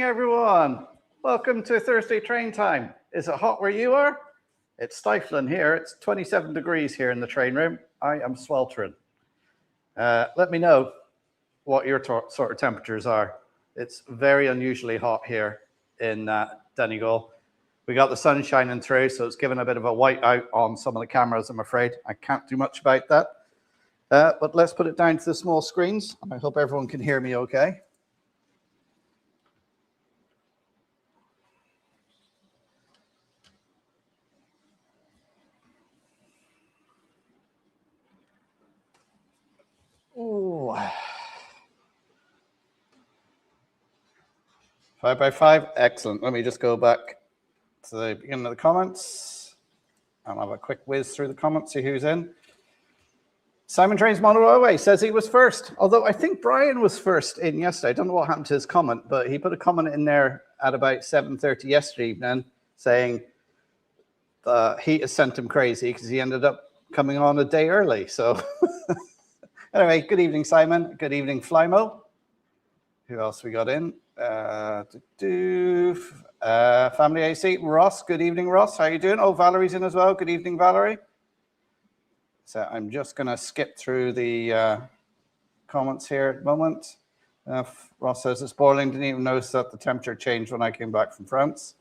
everyone. Welcome to Thursday train time. Is it hot where you are? It's stifling here. It's 27 degrees here in the train room. I am sweltering. Let me know what your sort of temperatures are. It's very unusually hot here in Donegal. We got the sun shining through, so it's given a bit of a white out on some of the cameras, I'm afraid. I can't do much about that. But let's put it down to the small screens. I hope everyone can hear me okay. Ooh. 5x5, excellent. Let me just go back to the beginning of the comments. I'll have a quick whiz through the comments, see who's in. Simon Trains Model Railway says he was first, although I think Brian was first in yesterday. I don't know what happened to his comment, but he put a comment in there at about 7:30 yesterday evening saying the heat has sent him crazy because he ended up coming on a day early. So anyway, good evening, Simon. Good evening, Flymo. Who else we got in? Family AC, Ross. Good evening, Ross. How are you doing? Oh, Valerie's in as well. Good evening, Valerie. So I'm just going to skip through the comments here at the moment. Ross says it's boiling. Didn't even notice that the temperature changed when I came back from France.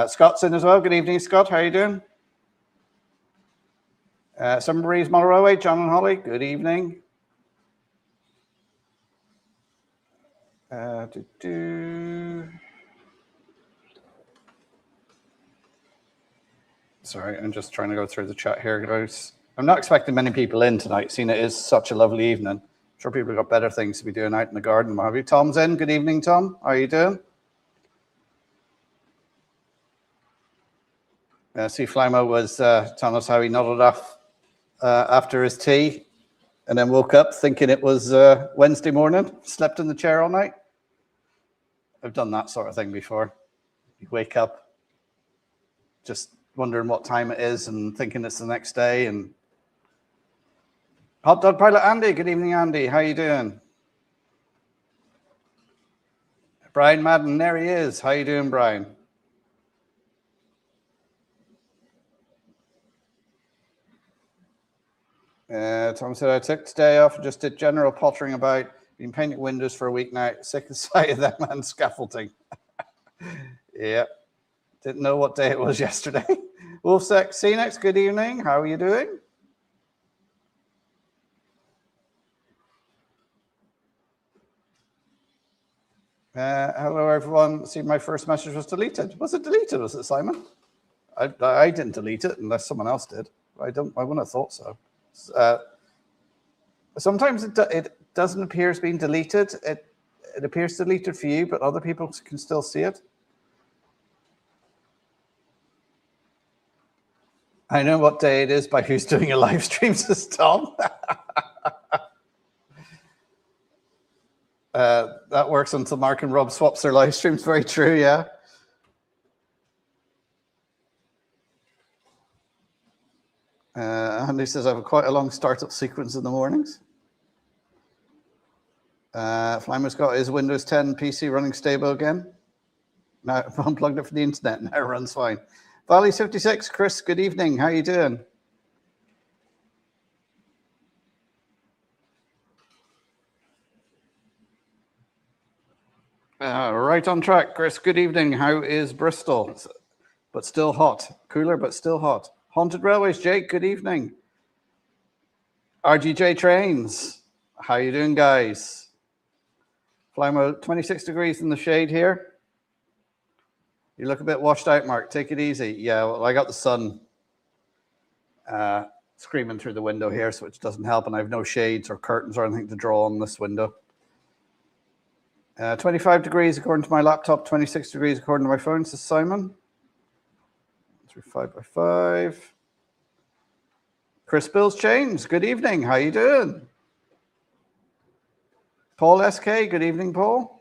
Scott's in as well. Good evening, Scott. How are you doing? Summer Breeze Model Railway, John and Holly. Good evening. Sorry, I'm just trying to go through the chat here, guys. I'm not expecting many people in tonight, seeing it is such a lovely evening. I'm sure people have got better things to be doing out in the garden. Have you? Tom's in. Good evening, Tom. How are you doing? See, Flymo was telling us how he nodded off after his tea and then woke up thinking it was Wednesday morning, slept in the chair all night. I've done that sort of thing before. You wake up just wondering what time it is and thinking it's the next day. And Hot Dog Pilot Andy, good evening, Andy. How you doing? Brian Madden, there he is. How you doing, Brian? Tom said, I took today off and just did general pottering about. Been painting windows for a week now. Sick and sight of that man scaffolding. Yeah. Didn't know what day it was yesterday. Wolfsec CNX, good evening. How are you doing? Hello, everyone. See, my first message was deleted. Was it deleted? Was it Simon? I didn't delete it unless someone else did. I wouldn't have thought so. Sometimes it doesn't appear as being deleted. It appears deleted for you, but other people can still see it. I know what day it is by who's doing a live stream, says Tom. That works until Mark and Rob swaps their live streams. Very true, yeah. Andy says I have quite a long startup sequence in the mornings. Flymer's got his Windows 10 PC running stable again. Now I've unplugged it from the internet. Now it runs fine. Valley 56, Chris, good evening. How are you doing? Right on track, Chris. Good evening. How is Bristol? But still hot. Cooler, but still hot. Haunted Railways, Jake, good evening. RGJ Trains, how you doing, guys? Flymo, 26 degrees in the shade here. You look a bit washed out, Mark. Take it easy. Yeah, well, I got the sun screaming through the window here, so it doesn't help, and I have no shades or curtains or anything to draw on this window. 25 degrees according to my laptop, 26 degrees according to my phone, says Simon. Through 5x5. Chris Bills James, good evening. How you doing? Paul SK, good evening, Paul.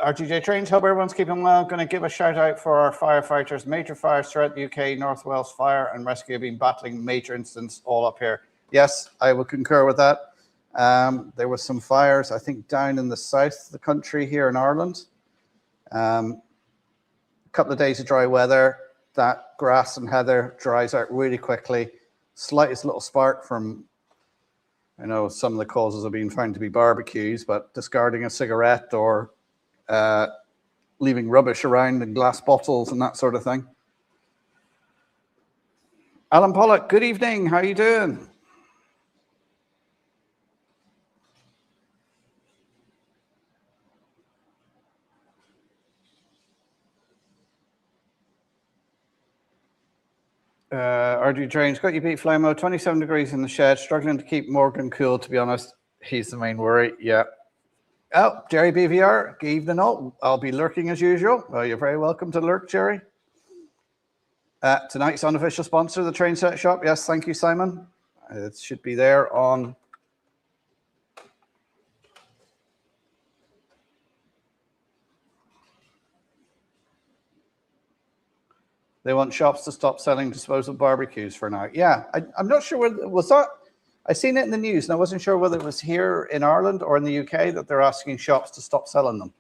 RTJ Trains, hope everyone's keeping well. Going to give a shout out for our firefighters. Major fires throughout the UK, North Wales Fire and Rescue have been battling major incidents all up here. Yes, I will concur with that. There were some fires, I think, down in the south of the country here in Ireland. A couple of days of dry weather, that grass and heather dries out really quickly. Slightest little spark from, I know some of the causes have been found to be barbecues, but discarding a cigarette or leaving rubbish around in glass bottles and that sort of thing. Alan Pollock, good evening. How are you doing? RD Trains, got you beat Flymo, 27 degrees in the shed, struggling to keep Morgan cool, to be honest. He's the main worry, yeah. Oh, Jerry BVR, good evening all. I'll be lurking as usual. Well, you're very welcome to lurk, Jerry. Tonight's unofficial sponsor, the Train Set Shop. Yes, thank you, Simon. It should be there on... They want shops to stop selling disposable barbecues for now. Yeah, I'm not sure whether was that. I seen it in the news, and I wasn't sure whether it was here in Ireland or in the UK that they're asking shops to stop selling them.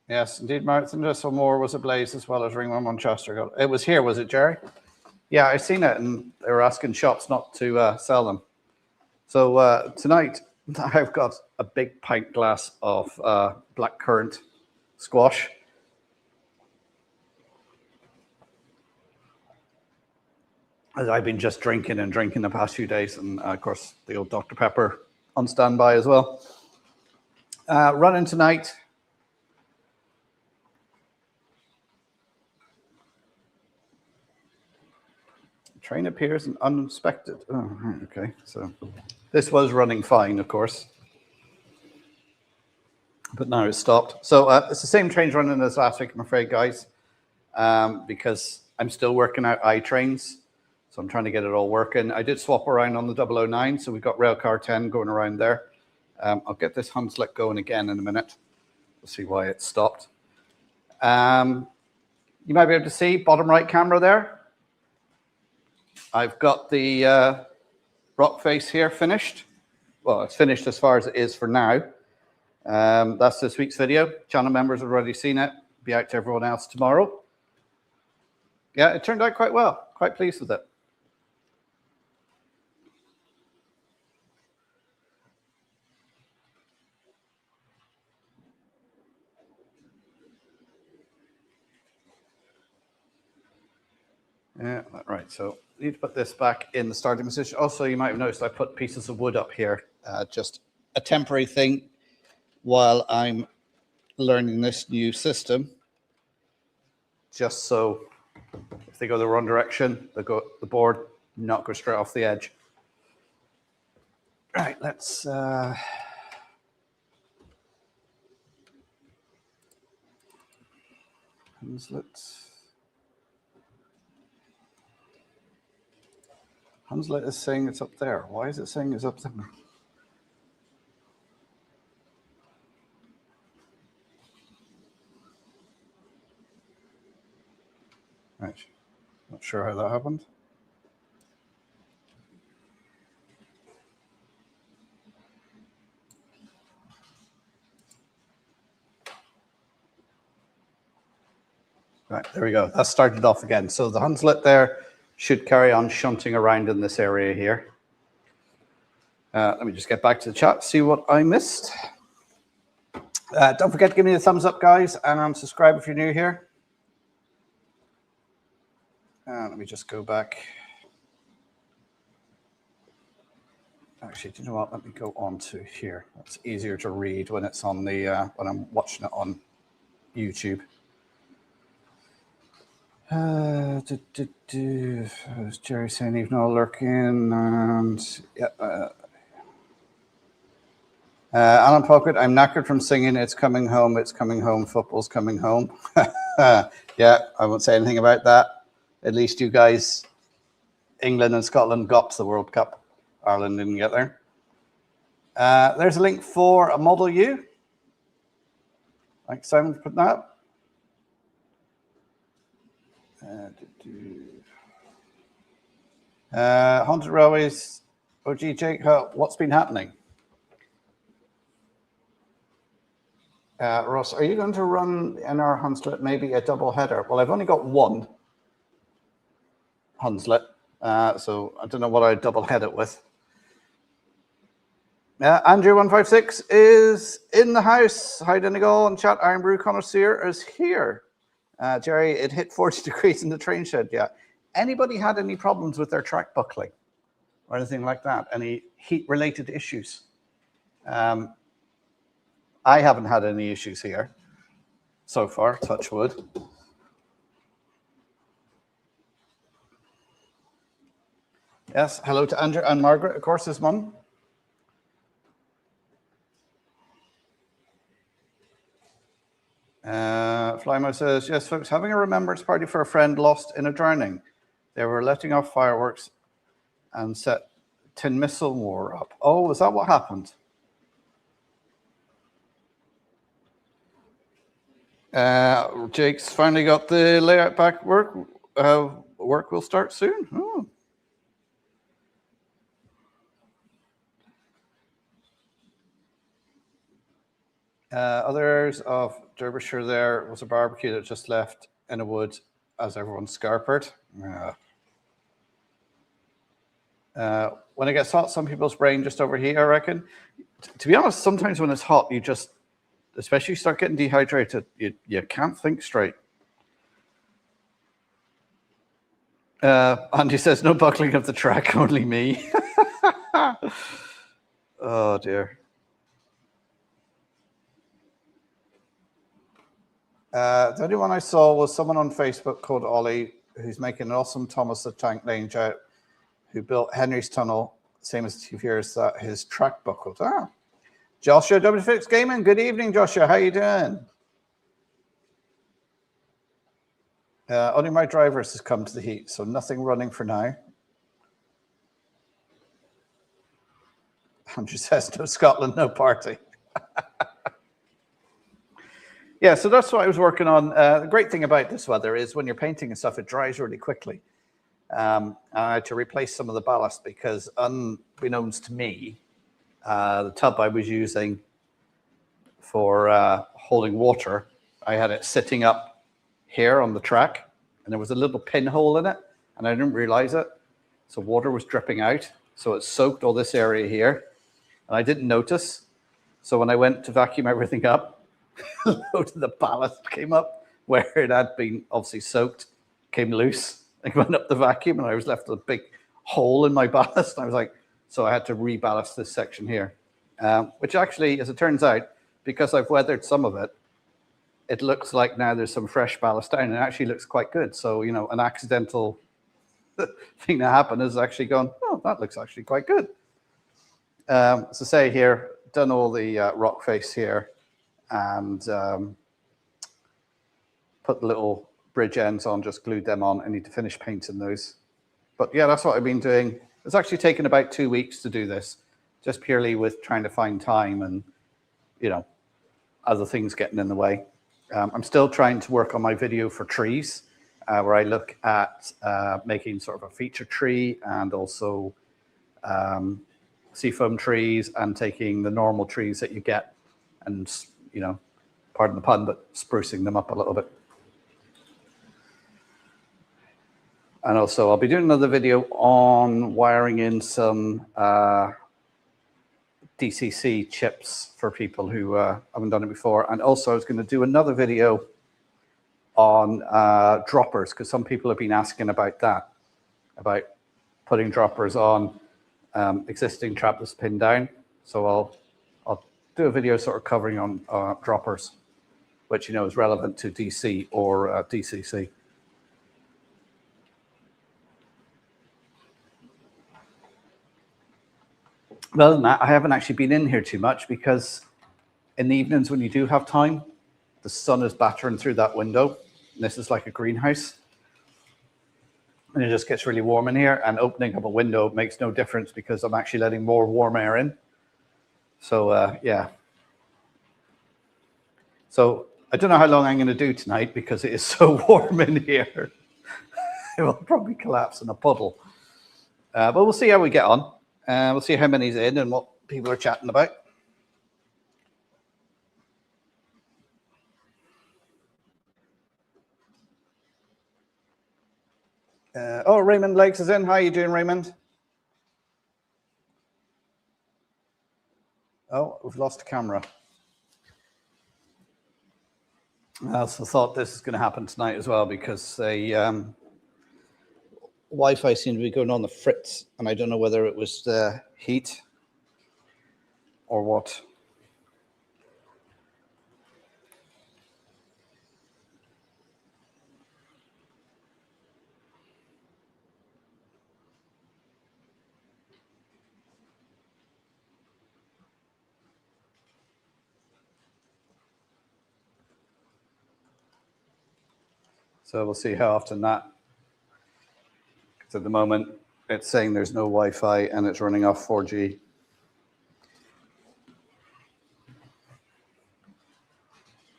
Yes, indeed, Marathon Moore was ablaze as well as Ringwood Manchester. It was here, was it, Jerry? Yeah, I seen it, and they were asking shops not to sell them. So tonight, I've got a big pint glass of blackcurrant squash. As I've been just drinking the past few days, and of course, the old Dr. Pepper on standby as well. Running tonight. Train appears and uninspected. Oh, right, okay. So this was running fine, of course, but now it's stopped. So it's the same trains running as last week, I'm afraid, guys, because I'm still working out iTrains. So I'm trying to get it all working. I did swap around on the 009, so we've got Railcar 10 going around there. I'll get this Hunslet going again in a minute. We'll see why it stopped. You might be able to see bottom right camera there. I've got the rock face here finished. Well, it's finished as far as it is for now. That's this week's video. Channel members have already seen it. Be out to everyone else tomorrow. Yeah, it turned out quite well. Quite pleased with it. Yeah, right. So I need to put this back in the starting position. Also, you might have noticed I put pieces of wood up here, just a temporary thing while I'm learning this new system. Just so if they go the wrong direction, the board not go straight off the edge. Right, let's Hunslet is saying it's up there. Why is it saying it's up there? Right. Not sure how that happened. Right, there we go. That started off again. So the Hunslet there should carry on shunting around in this area here. Let me just get back to the chat, see what I missed. Don't forget to give me a thumbs up, guys, and subscribe if you're new here. Let me just go back. Actually, do you know what? Let me go on to here. It's easier to read when it's on the when I'm watching it on YouTube. As Jerry saying, even all lurking, and yeah. Alan Pocket, I'm knackered from singing It's Coming Home, It's Coming Home, Football's Coming Home. Yeah, I won't say anything about that. At least you guys, England and Scotland, got to the World Cup. Ireland didn't get there. There's a link for a Model U. Thanks, Simon, for putting that up. Haunted Railways. OG Jake, what's been happening? Ross, are you going to run NR Hunslet maybe a double header? Well, I've only got one Hunslet, so I don't know what I'd double head it with. Andrew156 is in the house. Hi, Donegal and chat. Iron Brew Connoisseur is here. Jerry, it hit 40 degrees in the train shed. Yeah. Anybody had any problems with their track buckling or anything like that? Any heat-related issues? I haven't had any issues here so far, touch wood. Yes, hello to Andrew and Margaret, of course, his mum. Flymo says, yes, folks, having a remembrance party for a friend lost in a drowning. They were letting off fireworks and set tin missile war up. Oh, is that what happened? Jake's finally got the layout back work. Work will start soon. Oh. Others of Derbyshire, there was a barbecue that just left in a wood as everyone scarpered. When it gets hot, some people's brain just overheat, I reckon. To be honest, sometimes when it's hot, you just, especially start getting dehydrated, you can't think straight. Andy says, no buckling of the track, only me. Oh, dear. The only one I saw was someone on Facebook called Ollie, who's making an awesome Thomas the Tank Range out, who built Henry's Tunnel, same as 2 years that his track buckled. Ah. Joshua WFix Gaming, good evening, Joshua. How you doing? Only my drivers has come to the heat, so nothing running for now. Andrew says, no Scotland, no party. Yeah, so that's what I was working on. The great thing about this weather is when you're painting and stuff, it dries really quickly. I had to replace some of the ballast because unbeknownst to me, the tub I was using for holding water, I had it sitting up here on the track, and there was a little pinhole in it, and I didn't realize it. So water was dripping out, so it soaked all this area here, and I didn't notice. So when I went to vacuum everything up, a load of the ballast came up where it had been obviously soaked, came loose, and went up the vacuum, and I was left with a big hole in my ballast. And I was like, so I had to reballast this section here, which actually, as it turns out, because I've weathered some of it, it looks like now there's some fresh ballast down, and it actually looks quite good. So, you know, an accidental thing that happened is actually gone, oh, that looks actually quite good. As I say here, done all the rock face here, and put the little bridge ends on, just glued them on. I need to finish painting those. But yeah, that's what I've been doing. It's actually taken about 2 weeks to do this, just purely with trying to find time and, you know, other things getting in the way. I'm still trying to work on my video for trees, where I look at making sort of a feature tree and also seafoam trees, and taking the normal trees that you get and, you know, pardon the pun, but sprucing them up a little bit. And also I'll be doing another video on wiring in some DCC chips for people who haven't done it before. And also I was going to do another video on droppers, because some people have been asking about that, about putting droppers on existing trapless pin down. So I'll do a video sort of covering on droppers, which, you know, is relevant to DC or DCC. Other than that, I haven't actually been in here too much, because in the evenings when you do have time, the sun is battering through that window. And this is like a greenhouse. And it just gets really warm in here, and opening up a window makes no difference because I'm actually letting more warm air in. So yeah. So I don't know how long I'm going to do tonight because it is so warm in here. It will probably collapse in a puddle. But we'll see how we get on. We'll see how many's in and what people are chatting about. Oh, Raymond Lakes is in. How are you doing, Raymond? Oh, we've lost the camera. I also thought this is going to happen tonight as well because the Wi-Fi seemed to be going on the fritz, and I don't know whether it was the heat or what. So we'll see how often that, because at the moment it's saying there's no Wi-Fi and it's running off 4G.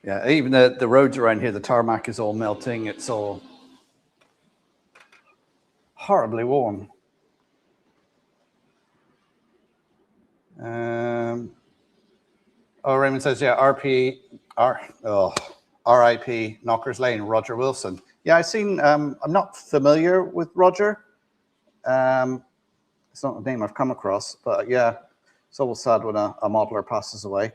Yeah, even the roads around here, the tarmac is all melting. It's all horribly warm. Oh, Raymond says, yeah, RIP Knockers Lane, Roger Wilson. Yeah, I've seen, I'm not familiar with Roger. It's not a name I've come across, but yeah, it's always sad when a modeler passes away.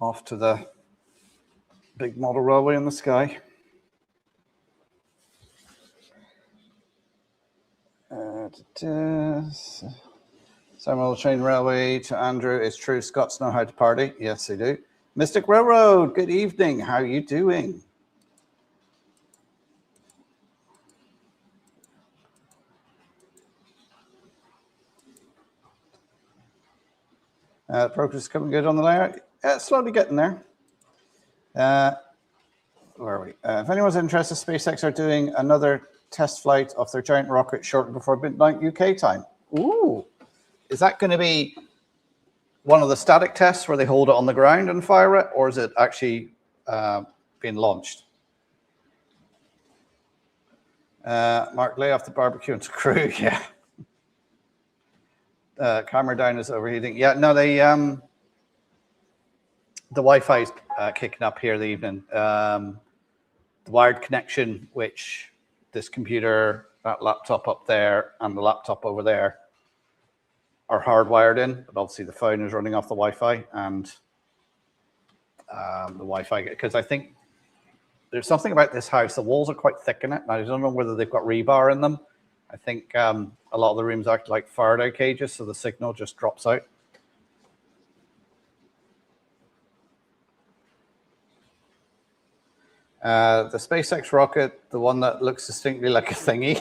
Off to the big model railway in the sky. Samuel Train Railway to Andrew. It's true, Scots know how to party. Yes, they do. Mystic Railroad, good evening. How are you doing? Progress is coming good on the layout. Slowly getting there. Where are we? If anyone's interested, SpaceX are doing another test flight of their giant rocket shortly before midnight UK time. Ooh. Is that going to be one of the static tests where they hold it on the ground and fire it, or is it actually being launched? Mark, lay off the barbecue and crew. Yeah. Camera down is overheating. Yeah, no, the Wi-Fi is kicking up here the evening. The wired connection, which this computer, that laptop up there, and the laptop over there are hardwired in, but obviously the phone is running off the Wi-Fi, and the Wi-Fi, because I think there's something about this house. The walls are quite thick in it. I don't know whether they've got rebar in them. I think a lot of the rooms act like Faraday cages, so the signal just drops out. The SpaceX rocket, the one that looks distinctly like a thingy.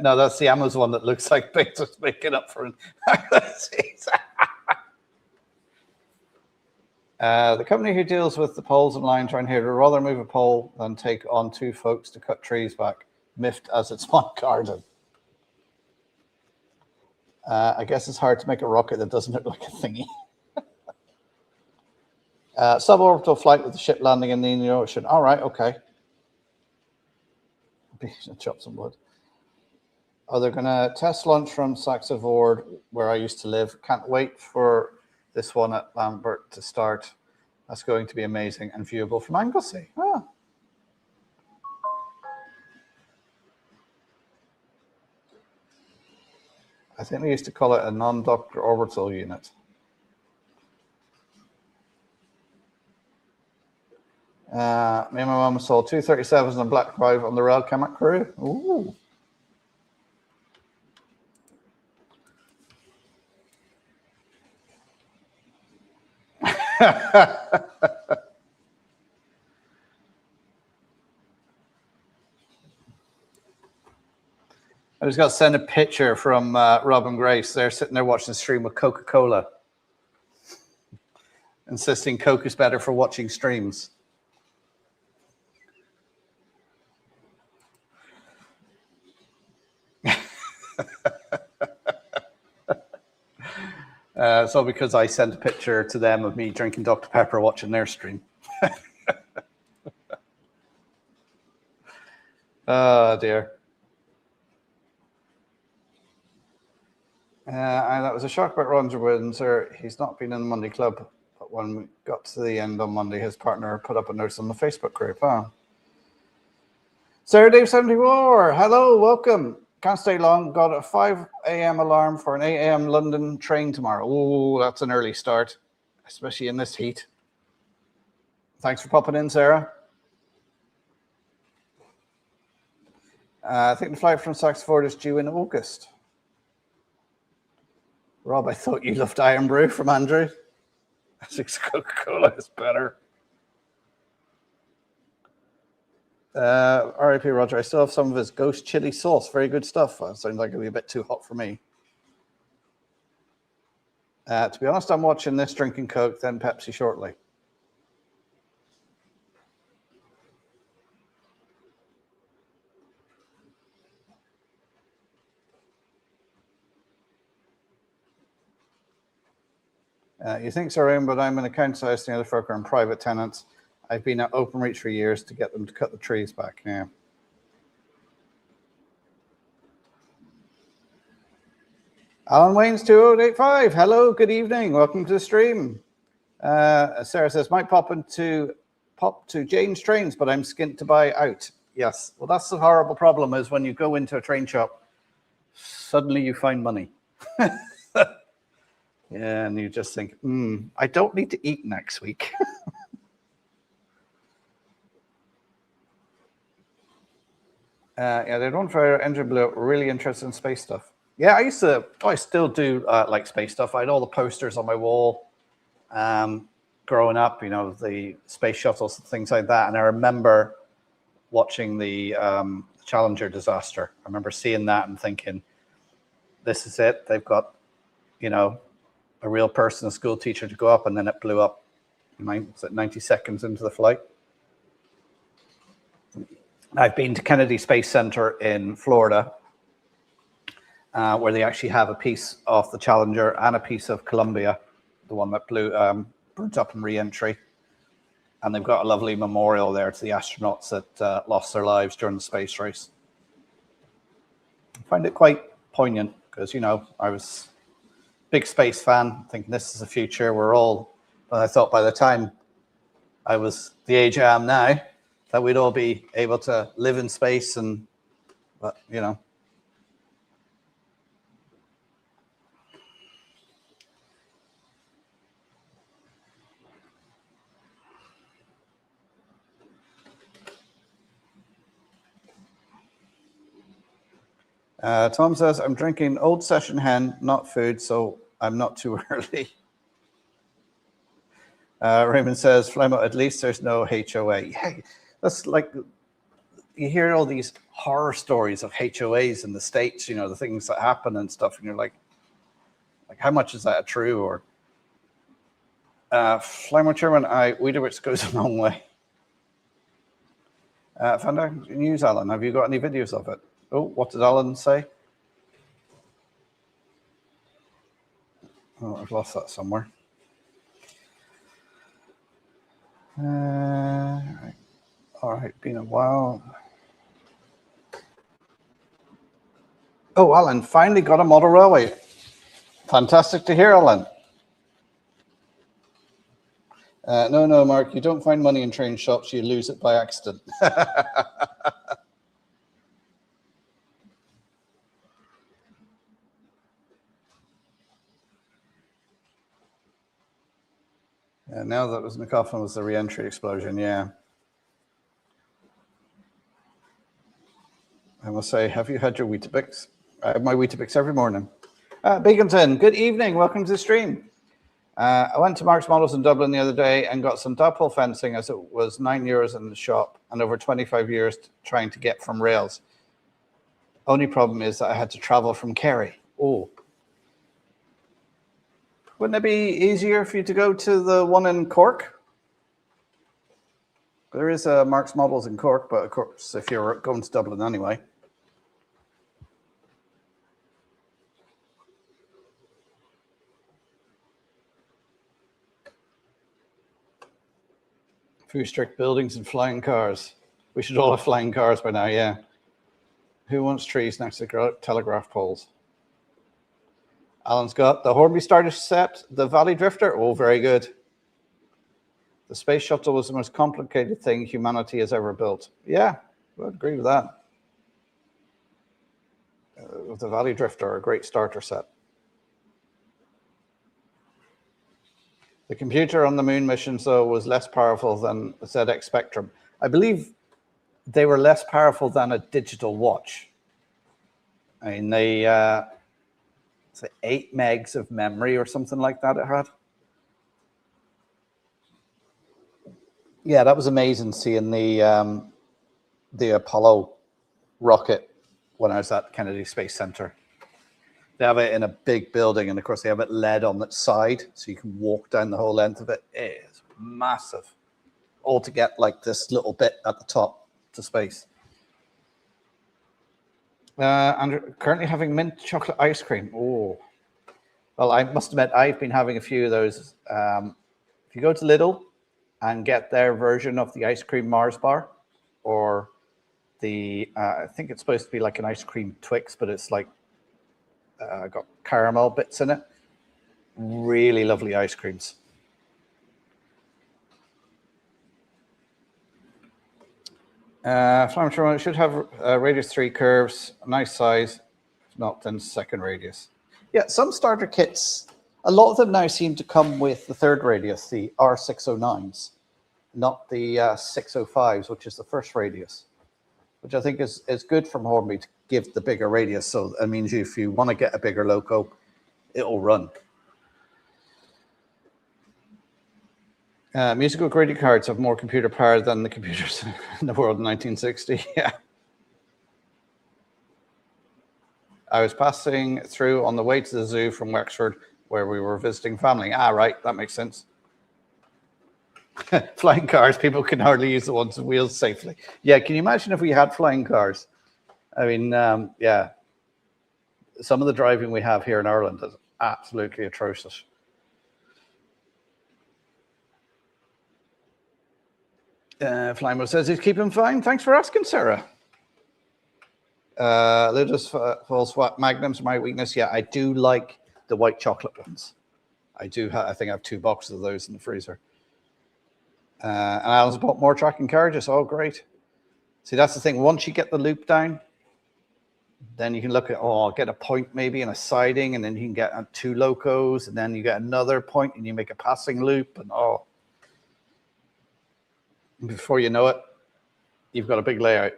No, that's the Amazon one that looks like Bezos making up for it. The company who deals with the poles and lines around here would rather move a pole than take on 2 folks to cut trees back, miffed as it's my garden. I guess it's hard to make a rocket that doesn't look like a thingy. Suborbital flight with the ship landing in the Indian Ocean. All right, okay. Chop some wood. Oh, they're going to test launch from Saxa Vord, where I used to live. Can't wait for this one at Lambert to start. That's going to be amazing and viewable from Anglesey. Ah. I think we used to call it a non-Doppler orbital unit. Me and my mum saw 237s and Black 5 on the rail cam at Crewe. Ooh. I just got to send a picture from Rob and Grace. They're sitting there watching the stream with Coca-Cola. insisting Coke is better for watching streams. It's all because I sent a picture to them of me drinking Dr. Pepper watching their stream. Oh, dear. That was a shock about Roger Windsor. He's not been in the Monday Club, but when we got to the end on Monday, his partner put up a notice on the Facebook group. Oh. Sarah Dave 74, hello, welcome. Can't stay long. Got a 5 a.m. alarm for an 8 a.m. London train tomorrow. Oh, that's an early start, especially in this heat. Thanks for popping in, Sarah. I think the flight from Saxford is due in August. Rob, I thought you loved Iron Brew from Andrew. I think Coca-Cola is better. RIP Roger, I still have some of his ghost chili sauce. Very good stuff. Sounds like it'll be a bit too hot for me. To be honest, I'm watching this, drinking Coke, then Pepsi shortly. You think so, Aaron, but I'm an accounts house, the other folk are in private tenants. I've been at Openreach for years to get them to cut the trees back. Yeah. Alan Wayne's 2085. Hello, good evening. Welcome to the stream. Sarah says, might pop to Jane's trains, but I'm skint to buy out. Yes. Well, that's the horrible problem is when you go into a train shop, suddenly you find money. Yeah, and you just think, I don't need to eat next week. Yeah, they don't for engine blew up. Really interested in space stuff. Yeah, I still do like space stuff. I had all the posters on my wall growing up, you know, the space shuttles and things like that. And I remember watching the Challenger disaster. I remember seeing that and thinking, this is it. They've got, you know, a real person, a school teacher to go up, and then it blew up 90 seconds into the flight. I've been to Kennedy Space Center in Florida, where they actually have a piece of the Challenger and a piece of Columbia, the one that burnt up in re-entry. And they've got a lovely memorial there to the astronauts that lost their lives during the space race. I find it quite poignant because, you know, I was big space fan, thinking this is the future. But I thought by the time I was the age I am now, that we'd all be able to live in space but, you know. Tom says, I'm drinking old session hen, not food, so I'm not too early. Raymond says, Flemo, at least there's no HOA. Yeah, that's like, you hear all these horror stories of HOAs in the States, you know, the things that happen and stuff, and you're like how much is that true? Or Flemo Chairman, Weederwitz goes a long way. Found out news, Alan. Have you got any videos of it? Oh, what did Alan say? Oh, I've lost that somewhere. All right, been a while. Oh, Alan finally got a model railway. Fantastic to hear, Alan. No, Mark, you don't find money in train shops, you lose it by accident. Yeah, now that was McCoffin was the re-entry explosion, yeah. I must say, have you had your Weetabix? I have my Weetabix every morning. Beaconton, good evening, welcome to the stream. I went to Mark's Models in Dublin the other day and got some dipole fencing as it was €9 in the shop and over 25 years trying to get from rails. Only problem is that I had to travel from Kerry. Oh. Wouldn't it be easier for you to go to the one in Cork? There is a Mark's Models in Cork, but of course, if you're going to Dublin anyway. Few strict buildings and flying cars. We should all have flying cars by now, yeah. Who wants trees next to telegraph poles? Alan's got the Hornby starter set, the Valley Drifter. Oh, very good. The space shuttle was the most complicated thing humanity has ever built. Yeah, I would agree with that. The Valley Drifter, a great starter set. The computer on the moon missions, though, was less powerful than the ZX Spectrum. I believe they were less powerful than a digital watch. I mean, they, it's like 8 megs of memory or something like that it had. Yeah, that was amazing seeing the Apollo rocket when I was at Kennedy Space Center. They have it in a big building, and of course they have it LED on its side, so you can walk down the whole length of it. It is massive. All to get like this little bit at the top to space. And currently having mint chocolate ice cream. Oh, well, I must admit I've been having a few of those. If you go to Lidl and get their version of the ice cream Mars bar, or the I think it's supposed to be like an ice cream Twix, but it's like got caramel bits in it. Really lovely ice creams. Flammable should have radius 3 curves, nice size. If not, then second radius. Yeah, some starter kits, a lot of them now seem to come with the third radius, the R609s, not the 605s, which is the first radius, which I think is good from Hornby to give the bigger radius. So that means if you want to get a bigger loco, it'll run. Musical greeting cards have more computer power than the computers in the world in 1960. Yeah. I was passing through on the way to the zoo from Wexford, where we were visiting family. Ah, right, that makes sense. Flying cars, people can hardly use the ones with wheels safely. Yeah, can you imagine if we had flying cars? I mean, yeah, some of the driving we have here in Ireland is absolutely atrocious. Flymo says he's keeping fine. Thanks for asking, Sarah. Lotus false magnums are my weakness. Yeah, I do like the white chocolate ones. I think I have 2 boxes of those in the freezer. And Alan's bought more tracking carriages. Oh, great. See, that's the thing. Once you get the loop down, then you can look at, I'll get a point maybe and a siding, and then you can get 2 locos, and then you get another point, and you make a passing loop, and before you know it, you've got a big layout.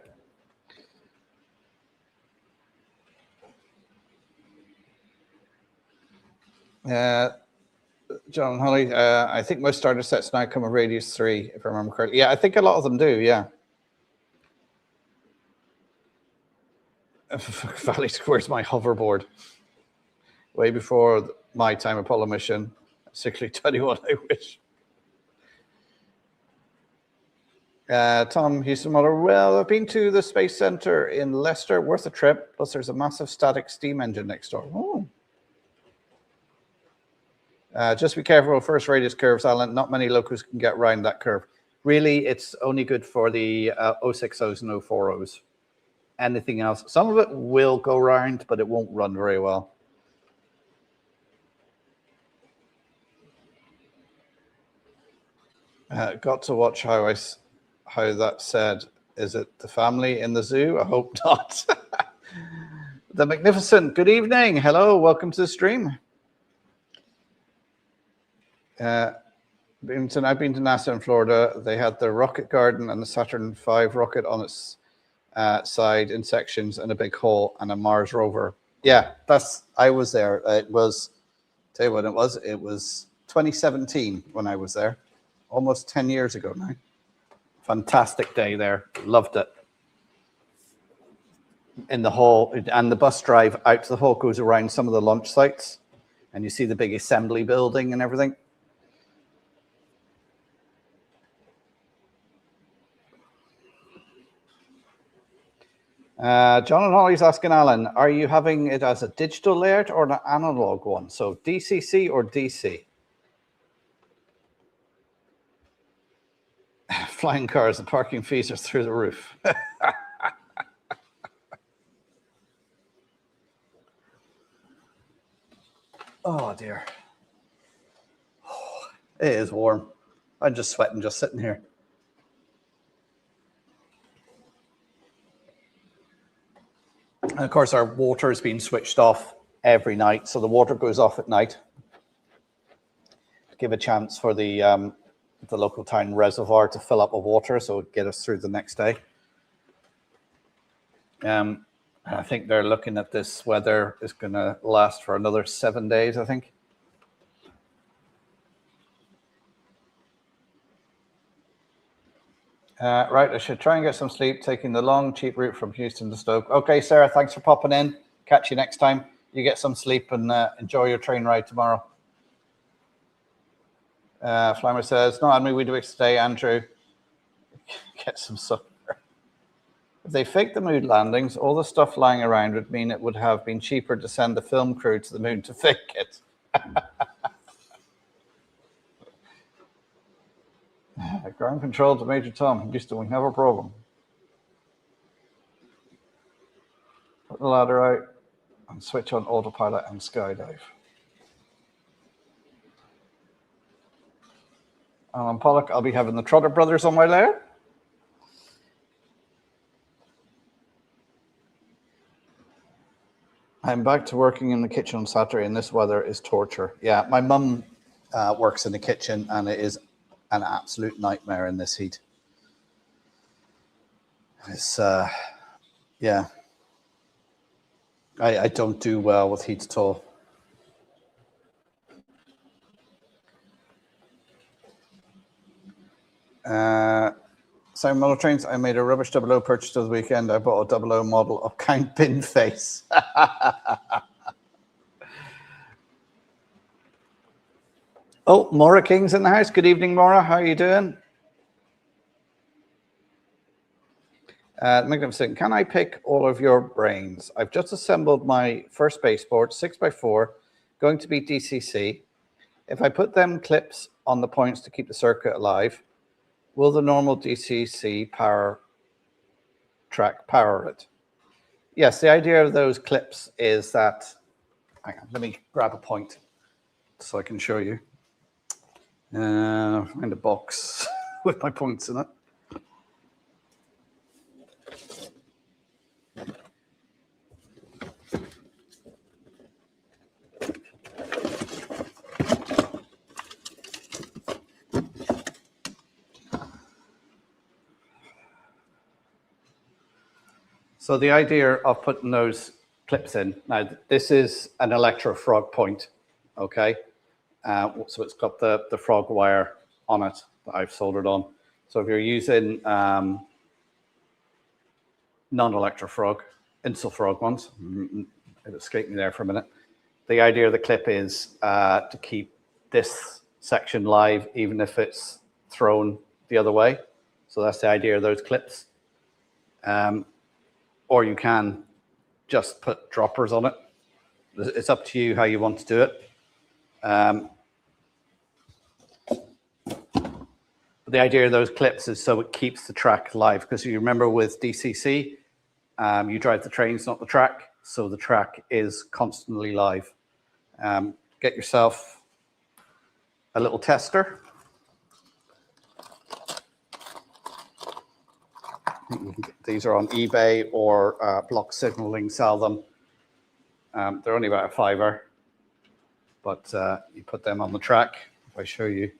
John Holly, I think most starter sets now come with radius 3, if I remember correctly. Yeah, I think a lot of them do, yeah. Valley Square's my hoverboard. Way before my time Apollo mission. Sickly 21, I wish. Tom Houston Muller, well, I've been to the Space Center in Leicester, worth a trip. Plus, there's a massive static steam engine next door. Oh. Just be careful with first radius curves, Alan. Not many locos can get around that curve. Really, it's only good for the 060s and 040s. Anything else, some of it will go round, but it won't run very well. Got to watch how that said. Is it the family in the zoo? I hope not. The Magnificent. Good evening. Hello. Welcome to the stream. I've been to NASA in Florida. They had the rocket garden and the Saturn V rocket on its side in sections and a big hole and a Mars rover. Yeah, I was there. It was, tell you what it was 2017 when I was there, almost 10 years ago now. Fantastic day there. Loved it. In the hall, and the bus drive out to the hall goes around some of the launch sites. And you see the big assembly building and everything. John and Holly's asking Alan, are you having it as a digital layout or an analog one? So DCC or DC? Flying cars, the parking fees are through the roof. Oh dear. It is warm. I'm just sweating just sitting here. And of course, our water has been switched off every night. So the water goes off at night to give a chance for the local town reservoir to fill up with water. So it get us through the next day. I think they're looking at this weather is going to last for another 7 days, I think. Right, I should try and get some sleep, taking the long, cheap route from Houston to Stoke. Okay, Sarah, thanks for popping in. Catch you next time. You get some sleep and enjoy your train ride tomorrow. Flammer says, no, Admi, we do it today, Andrew. Get some supper. If they faked the moon landings, all the stuff lying around would mean it would have been cheaper to send the film crew to the moon to fake it. Ground control to Major Tom. Houston, we have a problem. Put the ladder out and switch on autopilot and skydive. Alan Pollock, I'll be having the Trotter brothers on my layer. I'm back to working in the kitchen on Saturday, and this weather is torture. Yeah, my mum works in the kitchen, and it is an absolute nightmare in this heat. It's, yeah. I don't do well with heat at all. Simon Muller Trains, I made a rubbish 00 purchase of the weekend. I bought a 00 model of Count Binface. Oh, Maura King's in the house. Good evening, Maura. How are you doing? Magnificent. Can I pick all of your brains? I've just assembled my first spaceport, 6x4, going to be DCC. If I put them clips on the points to keep the circuit alive, will the normal DCC power track power it? Yes, the idea of those clips is that, hang on, let me grab a point so I can show you. Find a box with my points in it. So the idea of putting those clips in, now this is an electro frog point, okay? So it's got the frog wire on it that I've soldered on. So if you're using non-electro frog, insul frog ones, it escaped me there for a minute. The idea of the clip is to keep this section live, even if it's thrown the other way. So that's the idea of those clips. Or you can just put droppers on it. It's up to you how you want to do it. The idea of those clips is so it keeps the track live, because you remember with DCC, you drive the trains, not the track, so the track is constantly live. Get yourself a little tester. These are on eBay or Block Signaling sell them. They're only about a £5, but you put them on the track. If I show you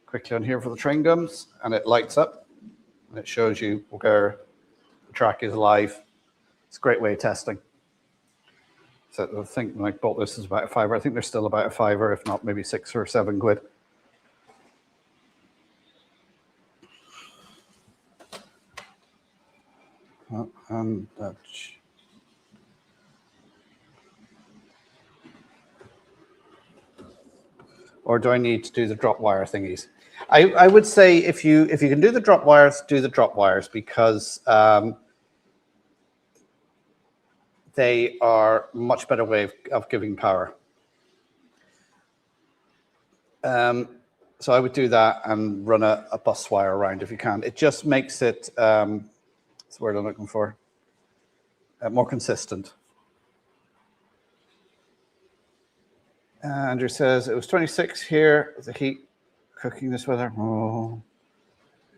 quickly on here for the train gums, and it lights up and it shows you where the track is live. It's a great way of testing. So I think when I bought this is about a £5. I think they're still about a £5, if not maybe £6 or £7. And or do I need to do the drop wire thingies? I would say if you can do the drop wires, do the drop wires, because they are a much better way of giving power. So I would do that and run a bus wire around if you can. It just makes it, that's the word I'm looking for, more consistent. Andrew says, it was 26 here, the heat cooking this weather. Oh,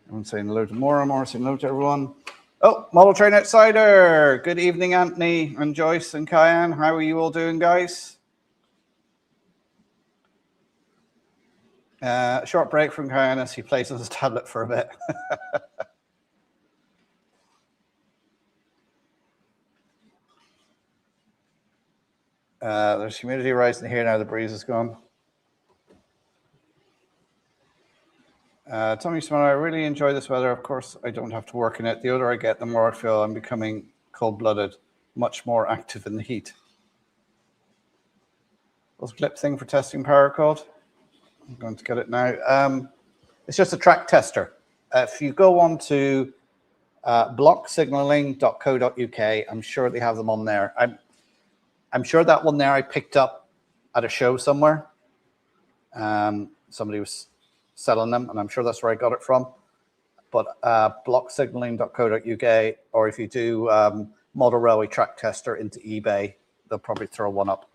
everyone's saying hello to Maura, saying hello to everyone. Oh, Model Train Outsider. Good evening, Anthony and Joyce and Kyan. How are you all doing, guys? Short break from Kyan as he plays on his tablet for a bit. There's humidity rising here now, the breeze is gone. Tommy Smith, I really enjoy this weather. Of course, I don't have to work in it. The older I get, the more I feel I'm becoming cold-blooded, much more active in the heat. What's the clip thing for testing power called? I'm going to get it now. It's just a track tester. If you go on to blocksignaling.co.uk, I'm sure they have them on there. I'm sure that one there I picked up at a show somewhere. Somebody was selling them, and I'm sure that's where I got it from. But blocksignaling.co.uk, or if you do model railway track tester into eBay, they'll probably throw one up.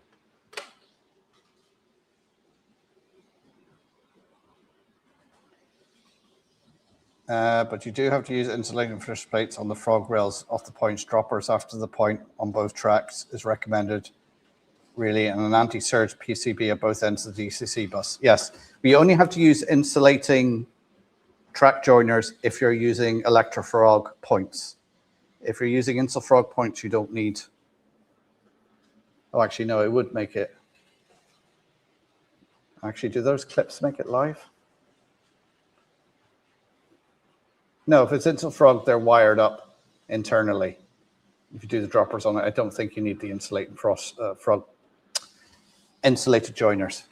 But you do have to use insulating fish plates on the frog rails off the points. Droppers after the point on both tracks is recommended, really, and an anti-surge PCB at both ends of the DCC bus. Yes, we only have to use insulating track joiners if you're using electrofrog points. If you're using insulfrog points, you don't need. Oh, actually, no, it would make it. Actually, do those clips make it live? No, if it's insulfrog, they're wired up internally. If you do the droppers on it, I don't think you need the insulated frog insulated joiners.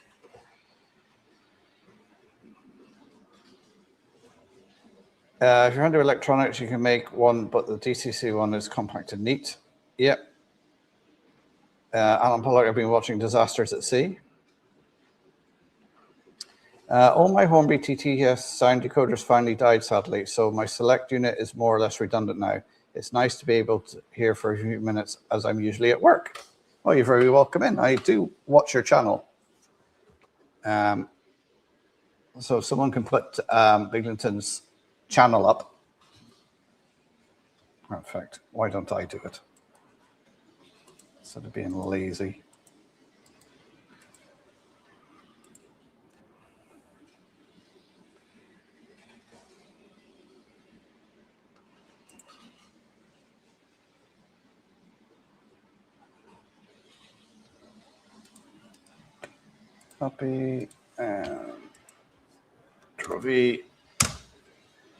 If you're into electronics, you can make one, but the DCC one is compact and neat. Yep. Alan Pollock, I've been watching Disasters at Sea. All my Hornby TTS sound decoders finally died, sadly, so my select unit is more or less redundant now. It's nice to be able to hear for a few minutes as I'm usually at work. Well, you're very welcome in. I do watch your channel. So if someone can put Biglington's channel up. In fact, why don't I do it? Instead of being lazy. Copy and Trophy.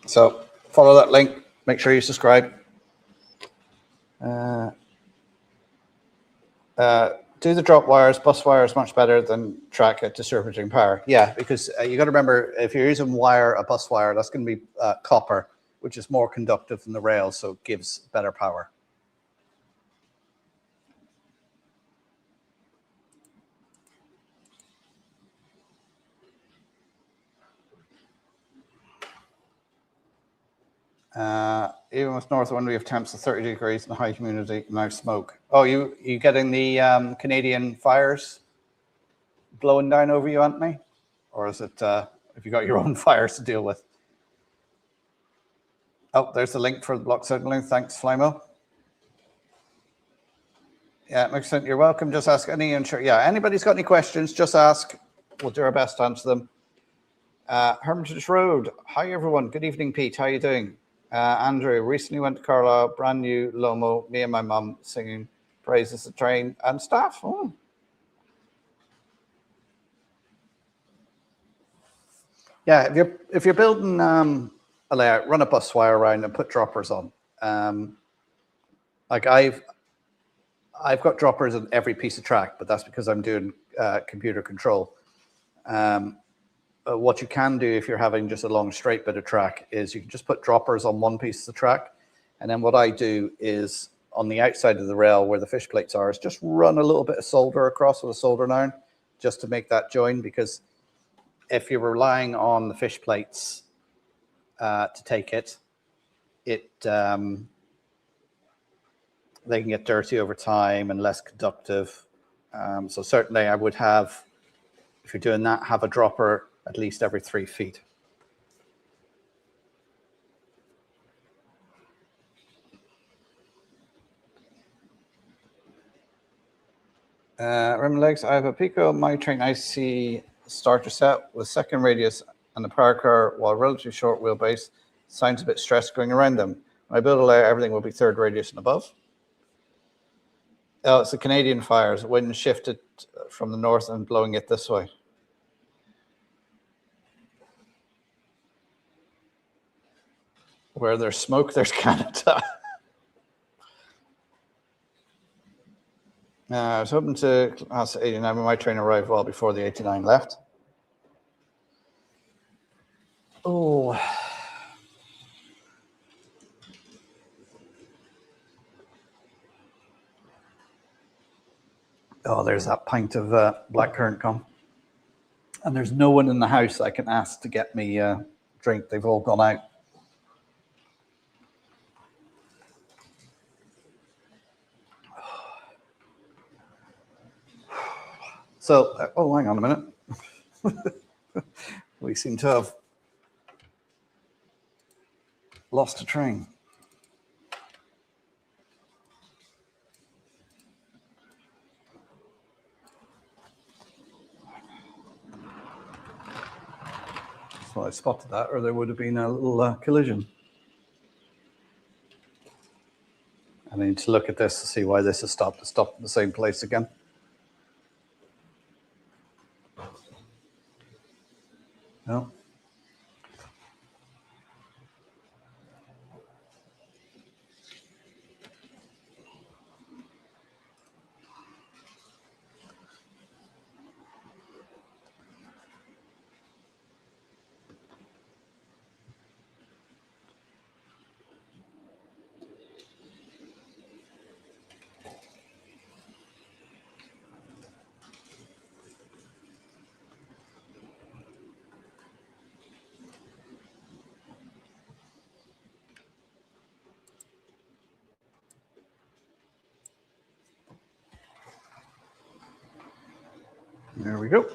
So follow that link. Make sure you subscribe. Do the drop wires. Bus wire is much better than track at distributing power. Yeah, because you got to remember, if you're using a bus wire, that's going to be copper, which is more conductive than the rail, so it gives better power. Even with north wind, we have temps of 30 degrees and high humidity, no smoke. Oh, you getting the Canadian fires blowing down over you, Anthony? Or is it, have you got your own fires to deal with? Oh, there's the link for the block signaling. Thanks, Flymo. Yeah, makes sense. You're welcome. Just ask any anybody's got any questions, just ask. We'll do our best to answer them. Hermitage Road. Hi, everyone. Good evening, Pete. How are you doing? Andrew, recently went to Carlisle, brand new Lomo, me and my mum singing praises to train and staff. Oh. Yeah, if you're building a layout, run a bus wire around and put droppers on. Like I've got droppers on every piece of track, but that's because I'm doing computer control. What you can do if you're having just a long straight bit of track is you can just put droppers on one piece of the track. And then what I do is on the outside of the rail where the fish plates are is just run a little bit of solder across with a soldering iron just to make that join, because if you're relying on the fish plates to take it, they can get dirty over time and less conductive. So certainly I would have, if you're doing that, have a dropper at least every 3 feet. Rim legs, I have a Pico my train IC starter set with second radius and the power car, while relatively short wheelbase. Sounds a bit stressed going around them. When I build a layer, everything will be third radius and above. Oh, it's the Canadian fires. Wind shifted from the north and blowing it this way. Where there's smoke, there's Canada. I was hoping to class 89 when my train arrived well before the 89 left. Oh. Oh, there's that pint of blackcurrant gum. And there's no one in the house I can ask to get me a drink. They've all gone out. So, oh, hang on a minute. We seem to have lost a train. So I spotted that, or there would have been a little collision. I need to look at this to see why this has stopped. It stopped in the same place again. No. There we go.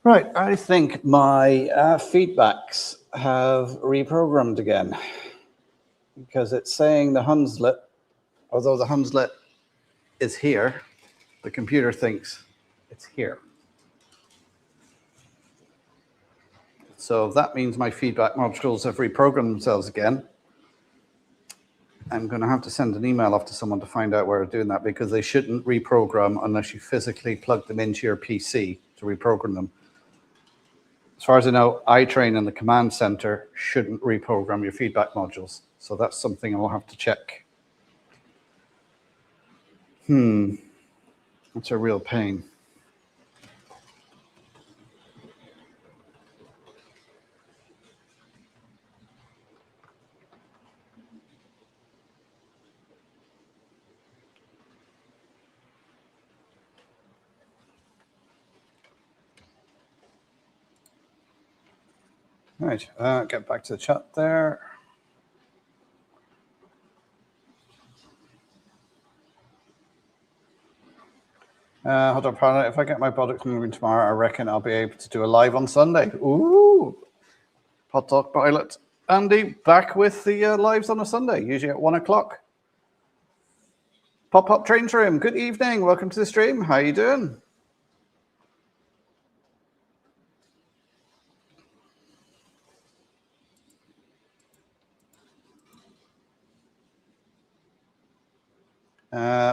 Right, I think my feedbacks have reprogrammed again, because it's saying the Hunslet, although the Hunslet is here, the computer thinks it's here. So that means my feedback modules have reprogrammed themselves again. I'm going to have to send an email off to someone to find out where they're doing that, because they shouldn't reprogram unless you physically plug them into your PC to reprogram them. As far as I know, iTrain and the command center shouldn't reprogram your feedback modules. So that's something I'll have to check. That's a real pain. Right, get back to the chat there. Hold on, Pilot. If I get my product moving tomorrow, I reckon I'll be able to do a live on Sunday. Ooh, Hot Talk Pilot. Andy, back with the lives on a Sunday, usually at 1 o'clock. Pop Trains Room, good evening. Welcome to the stream. How are you doing?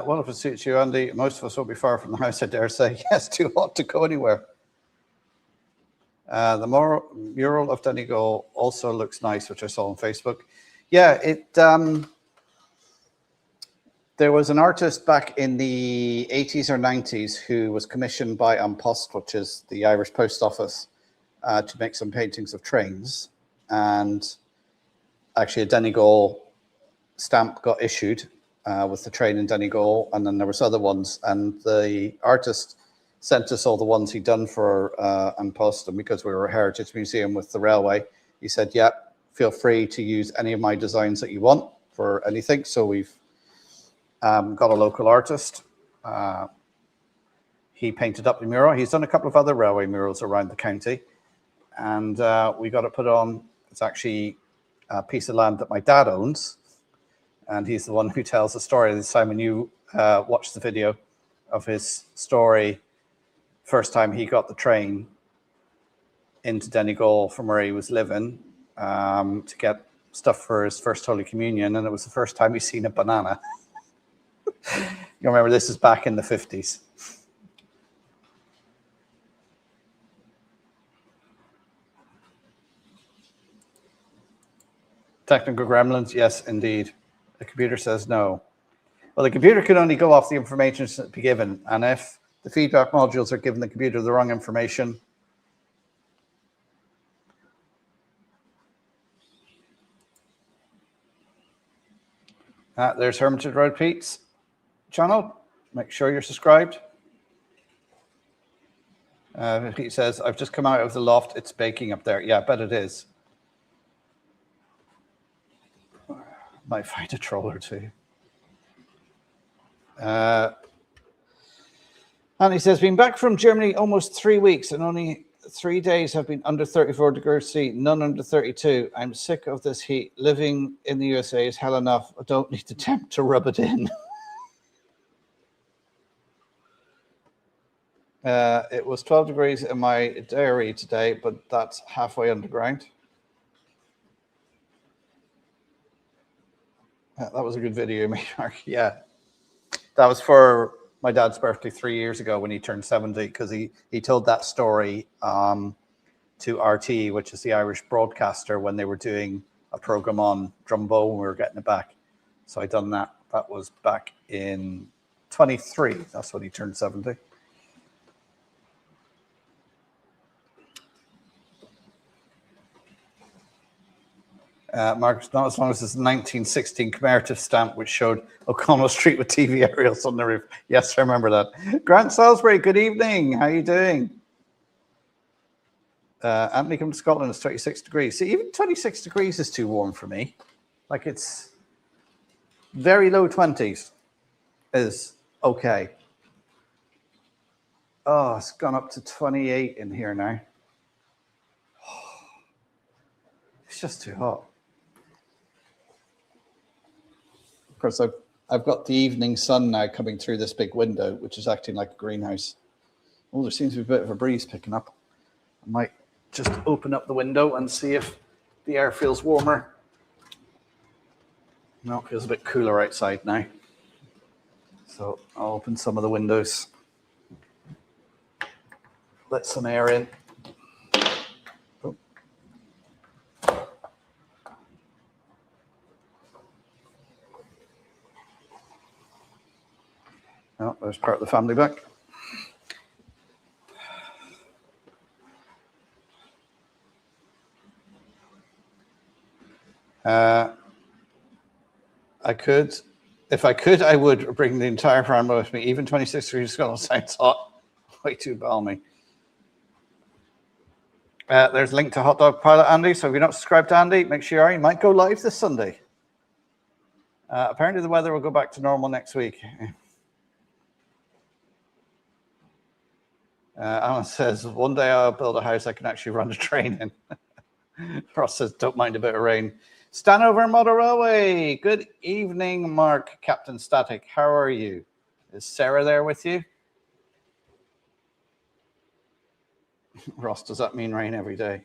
Well, if it suits you, Andy, most of us will be far from the house, I dare say. Yes, too hot to go anywhere. The mural of Donegal also looks nice, which I saw on Facebook. Yeah, There was an artist back in the 80s or 90s who was commissioned by An Post, which is the Irish Post Office, to make some paintings of trains. And actually a Donegal stamp got issued with the train in Donegal, and then there was other ones. And the artist sent us all the ones he'd done for An Post, and because we were a heritage museum with the railway, he said, yeah, feel free to use any of my designs that you want for anything. So we've got a local artist. He painted up the mural. He's done a couple of other railway murals around the county. And we got it put on. It's actually a piece of land that my dad owns. And he's the one who tells the story. Simon, you watched the video of his story. First time he got the train into Donegal from where he was living to get stuff for his first Holy Communion. And it was the first time he's seen a banana. You remember, this is back in the 50s. Technical gremlins, yes, indeed. The computer says no. Well, the computer can only go off the information that's been given. And if the feedback modules are giving the computer the wrong information, there's Hermitage Road Pete's channel. Make sure you're subscribed. Pete says, I've just come out of the loft. It's baking up there. Yeah, I bet it is. Might find a troll or two. And he says, been back from Germany almost 3 weeks and only 3 days have been under 34 degrees C, none under 32. I'm sick of this heat. Living in the USA is hell enough. I don't need the temp to rub it in. It was 12 degrees in my dairy today, but that's halfway underground. That was a good video, Mark. Yeah, that was for my dad's birthday 3 years ago when he turned 70, because he told that story to RT, which is the Irish broadcaster, when they were doing a program on Drumbo and we were getting it back. So I done that. That was back in 23. That's when he turned 70. Mark, not as long as it's a 1916 commemorative stamp which showed O'Connell Street with TV aerials on the roof. Yes, I remember that. Grant Salisbury, good evening. How are you doing? Anthony, come to Scotland, it's 26 degrees. See, even 26 degrees is too warm for me. Like, it's very low 20s is okay. Oh, it's gone up to 28 in here now. It's just too hot. Of course, I've got the evening sun now coming through this big window, which is acting like a greenhouse. Oh, there seems to be a bit of a breeze picking up. I might just open up the window and see if the air feels warmer. No, it feels a bit cooler outside now. So I'll open some of the windows. Let some air in. Oh, there's part of the family back. If I could, I would bring the entire family with me. Even 26 degrees Scotland sounds hot. Way too balmy. There's a link to Hot Dog Pilot Andy. So if you're not subscribed to Andy, make sure you are. He might go live this Sunday. Apparently the weather will go back to normal next week. Alan says, one day I'll build a house I can actually run a train in. Ross says, don't mind a bit of rain. Stanover Model Railway. Good evening, Mark, Captain Static. How are you? Is Sarah there with you? Ross, does that mean rain every day?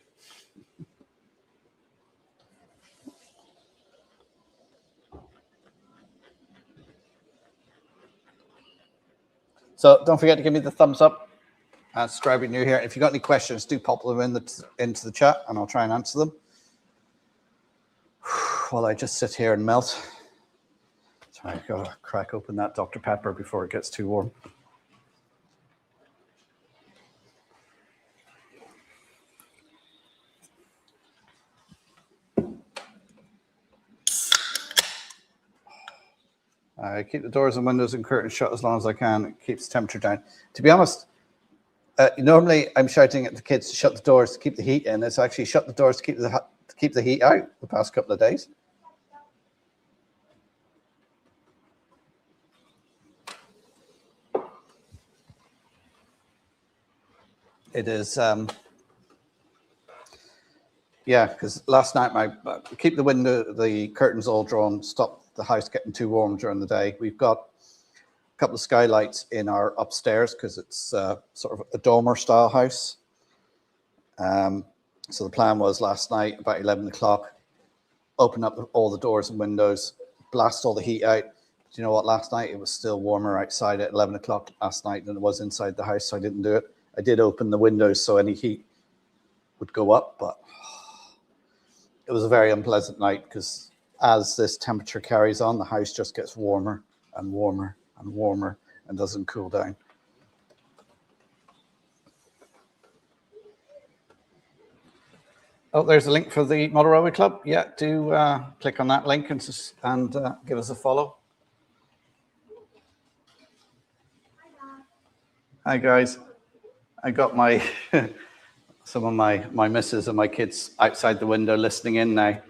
So don't forget to give me the thumbs up. Subscribe if you're new here. If you've got any questions, do pop them into the chat and I'll try and answer them. While I just sit here and melt. Sorry, I've got to crack open that Dr. Pepper before it gets too warm. I keep the doors and windows and curtains shut as long as I can. It keeps the temperature down. To be honest, normally I'm shouting at the kids to shut the doors to keep the heat in. It's actually shut the doors to keep the heat out the past couple of days. It is, yeah, because last night keep the curtains all drawn, stop the house getting too warm during the day. We've got a couple of skylights in our upstairs because it's sort of a dormer style house. So the plan was last night about 11 o'clock, open up all the doors and windows, blast all the heat out. Do you know what? Last night it was still warmer outside at 11 o'clock last night than it was inside the house, so I didn't do it. I did open the windows so any heat would go up, but it was a very unpleasant night because as this temperature carries on, the house just gets warmer and warmer and warmer and doesn't cool down. Oh, there's a link for the Model Railway Club. Yeah, do click on that link and give us a follow. Hi, guys. I got my some of my missus and my kids outside the window listening in now.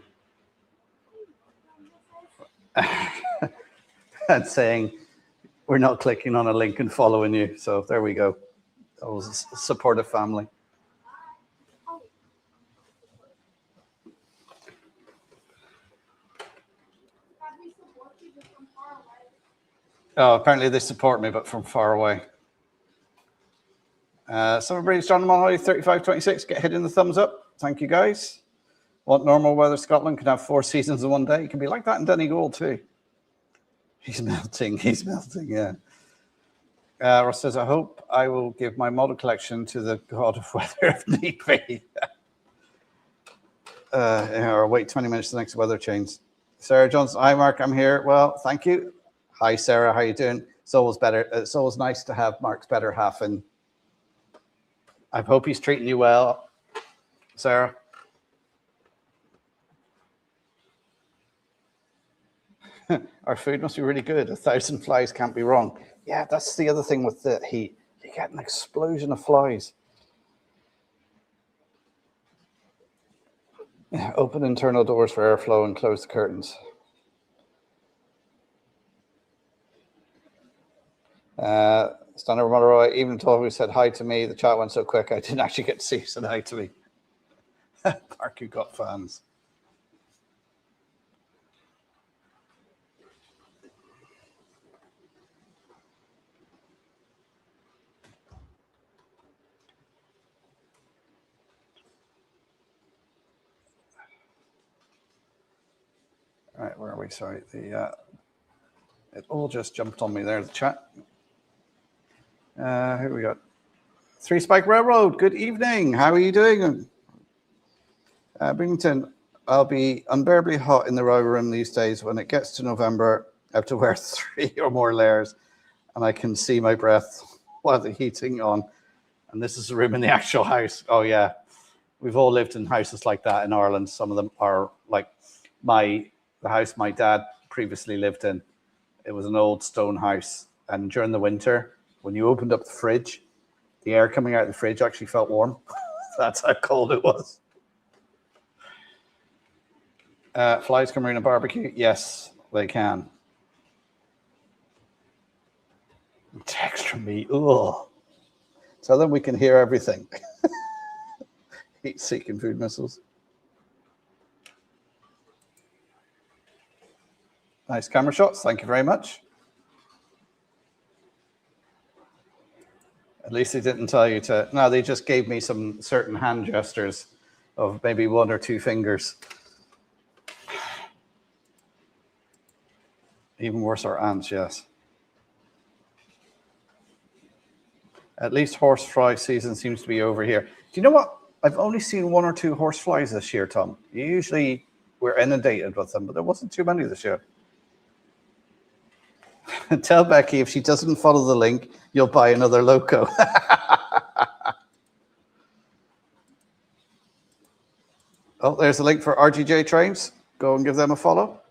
And saying, we're not clicking on a link and following you. So there we go. That was a supportive family. Oh, apparently they support me, but from far away. So everybody's John Monroy 3526, get hitting the thumbs up. Thank you, guys. Want normal weather? Scotland can have 4 seasons in one day. It can be like that in Donegal too. He's melting, yeah. Ross says, I hope I will give my model collection to the god of weather if need be. Or wait 20 minutes for the next weather change. Sarah Johnson, hi Mark, I'm here. Well, thank you. Hi Sarah, how you doing? It's always nice to have Mark's better half in. I hope he's treating you well, Sarah. Our food must be really good. 1,000 flies can't be wrong. Yeah, that's the other thing with the heat. You get an explosion of flies. Yeah, open internal doors for airflow and close the curtains. Standard Monroy, even though he said hi to me, the chat went so quick I didn't actually get to see you said hi to me. Mark, you got fans. All right, where are we? Sorry, it all just jumped on me there, the chat. Here we got Three Spike Railroad. Good evening. How are you doing? Binghamton, I'll be unbearably hot in the railway room these days. When it gets to November, I have to wear 3 or more layers and I can see my breath while the heating on. And this is the room in the actual house. Oh yeah, we've all lived in houses like that in Ireland. Some of them are like the house my dad previously lived in. It was an old stone house. And during the winter, when you opened up the fridge, the air coming out of the fridge actually felt warm. That's how cold it was. Flies can ruin a barbecue? Yes, they can. It's extra meat. Ugh. Tell them we can hear everything. Heat-seeking food missiles. Nice camera shots. Thank you very much. At least they didn't tell you to. No, they just gave me some certain hand gestures of maybe 1 or 2 fingers. Even worse are ants, yes. At least horsefly season seems to be over here. Do you know what? I've only seen 1 or 2 horseflies this year, Tom. Usually we're inundated with them, but there wasn't too many this year. Tell Becky if she doesn't follow the link, you'll buy another loco. Oh, there's the link for RGJ Trains. Go and give them a follow.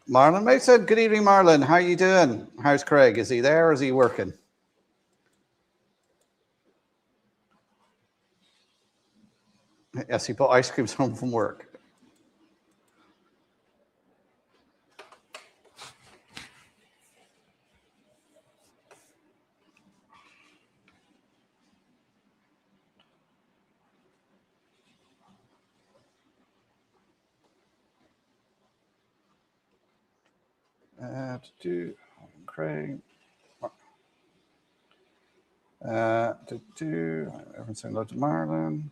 Marlon Mason, good evening, Marlon. How are you doing? How's Craig? Is he there or is he working? Yes, he bought ice creams home from work. Craig. Everyone's saying hello to Marlon.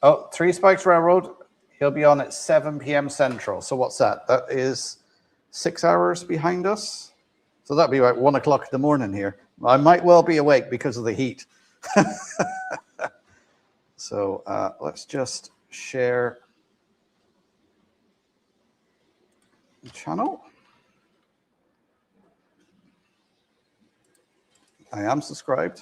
Oh, Three Spikes Railroad. He'll be on at 7 p.m. Central. So what's that? That is 6 hours behind us. So that'd be about 1 o'clock in the morning here. I might well be awake because of the heat. So let's just share the channel. I am subscribed.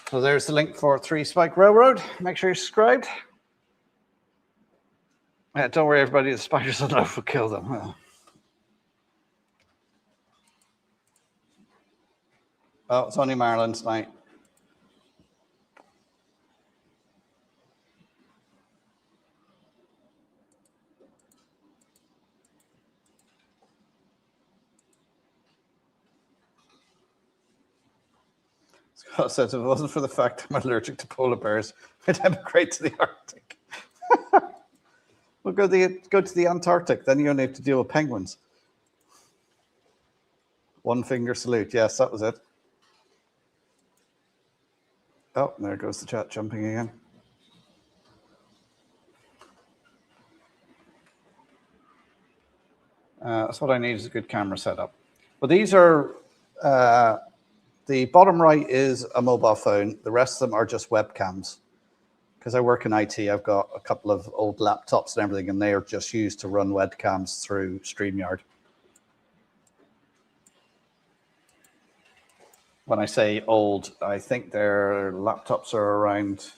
So there's the link for Three Spike Railroad. Make sure you're subscribed. Yeah, don't worry, everybody. The spiders on loaf will kill them. Oh, it's only Marlon tonight. Scott says, if it wasn't for the fact I'm allergic to polar bears, I'd emigrate to the Arctic. We'll go to the Antarctic, then you only have to deal with penguins. One finger salute. Yes, that was it. Oh, there goes the chat jumping again. That's what I need is a good camera setup. But these are, the bottom right is a mobile phone. The rest of them are just webcams. Because I work in IT, I've got a couple of old laptops and everything, and they are just used to run webcams through StreamYard. When I say old, I think their laptops are around,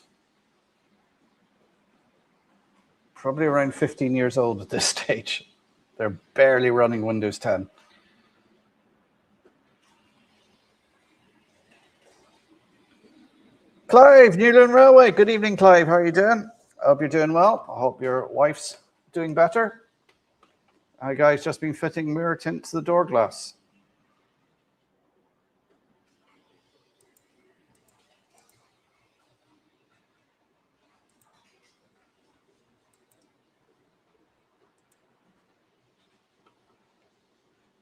probably around 15 years old at this stage. They're barely running Windows 10. Clive, Newland Railway. Good evening, Clive. How are you doing? I hope you're doing well. I hope your wife's doing better. Hi, guys. Just been fitting mirror tint to the door glass.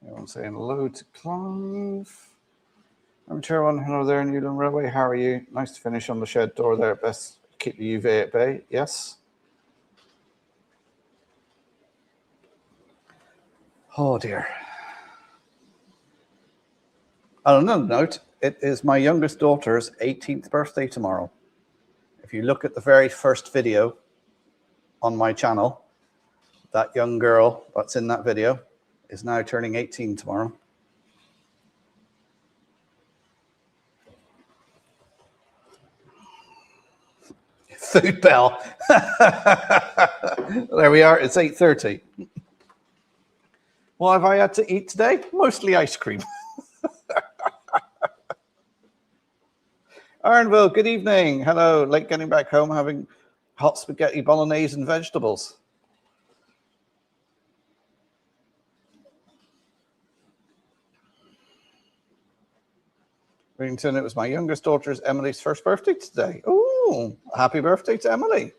Everyone's saying hello to Clive. I'm Chair One. Hello there, Newland Railway. How are you? Nice to finish on the shed door there. Best keep the UV at bay. Yes. Oh dear. On another note, it is my youngest daughter's 18th birthday tomorrow. If you look at the very first video on my channel, that young girl that's in that video is now turning 18 tomorrow. Food bell. There we are. It's 8:30. What have I had to eat today? Mostly ice cream. Ironville, good evening. Hello. Late getting back home, having hot spaghetti bolognese and vegetables. Rington, it was my youngest daughter's Emily's first birthday today. Oh, happy birthday to Emily.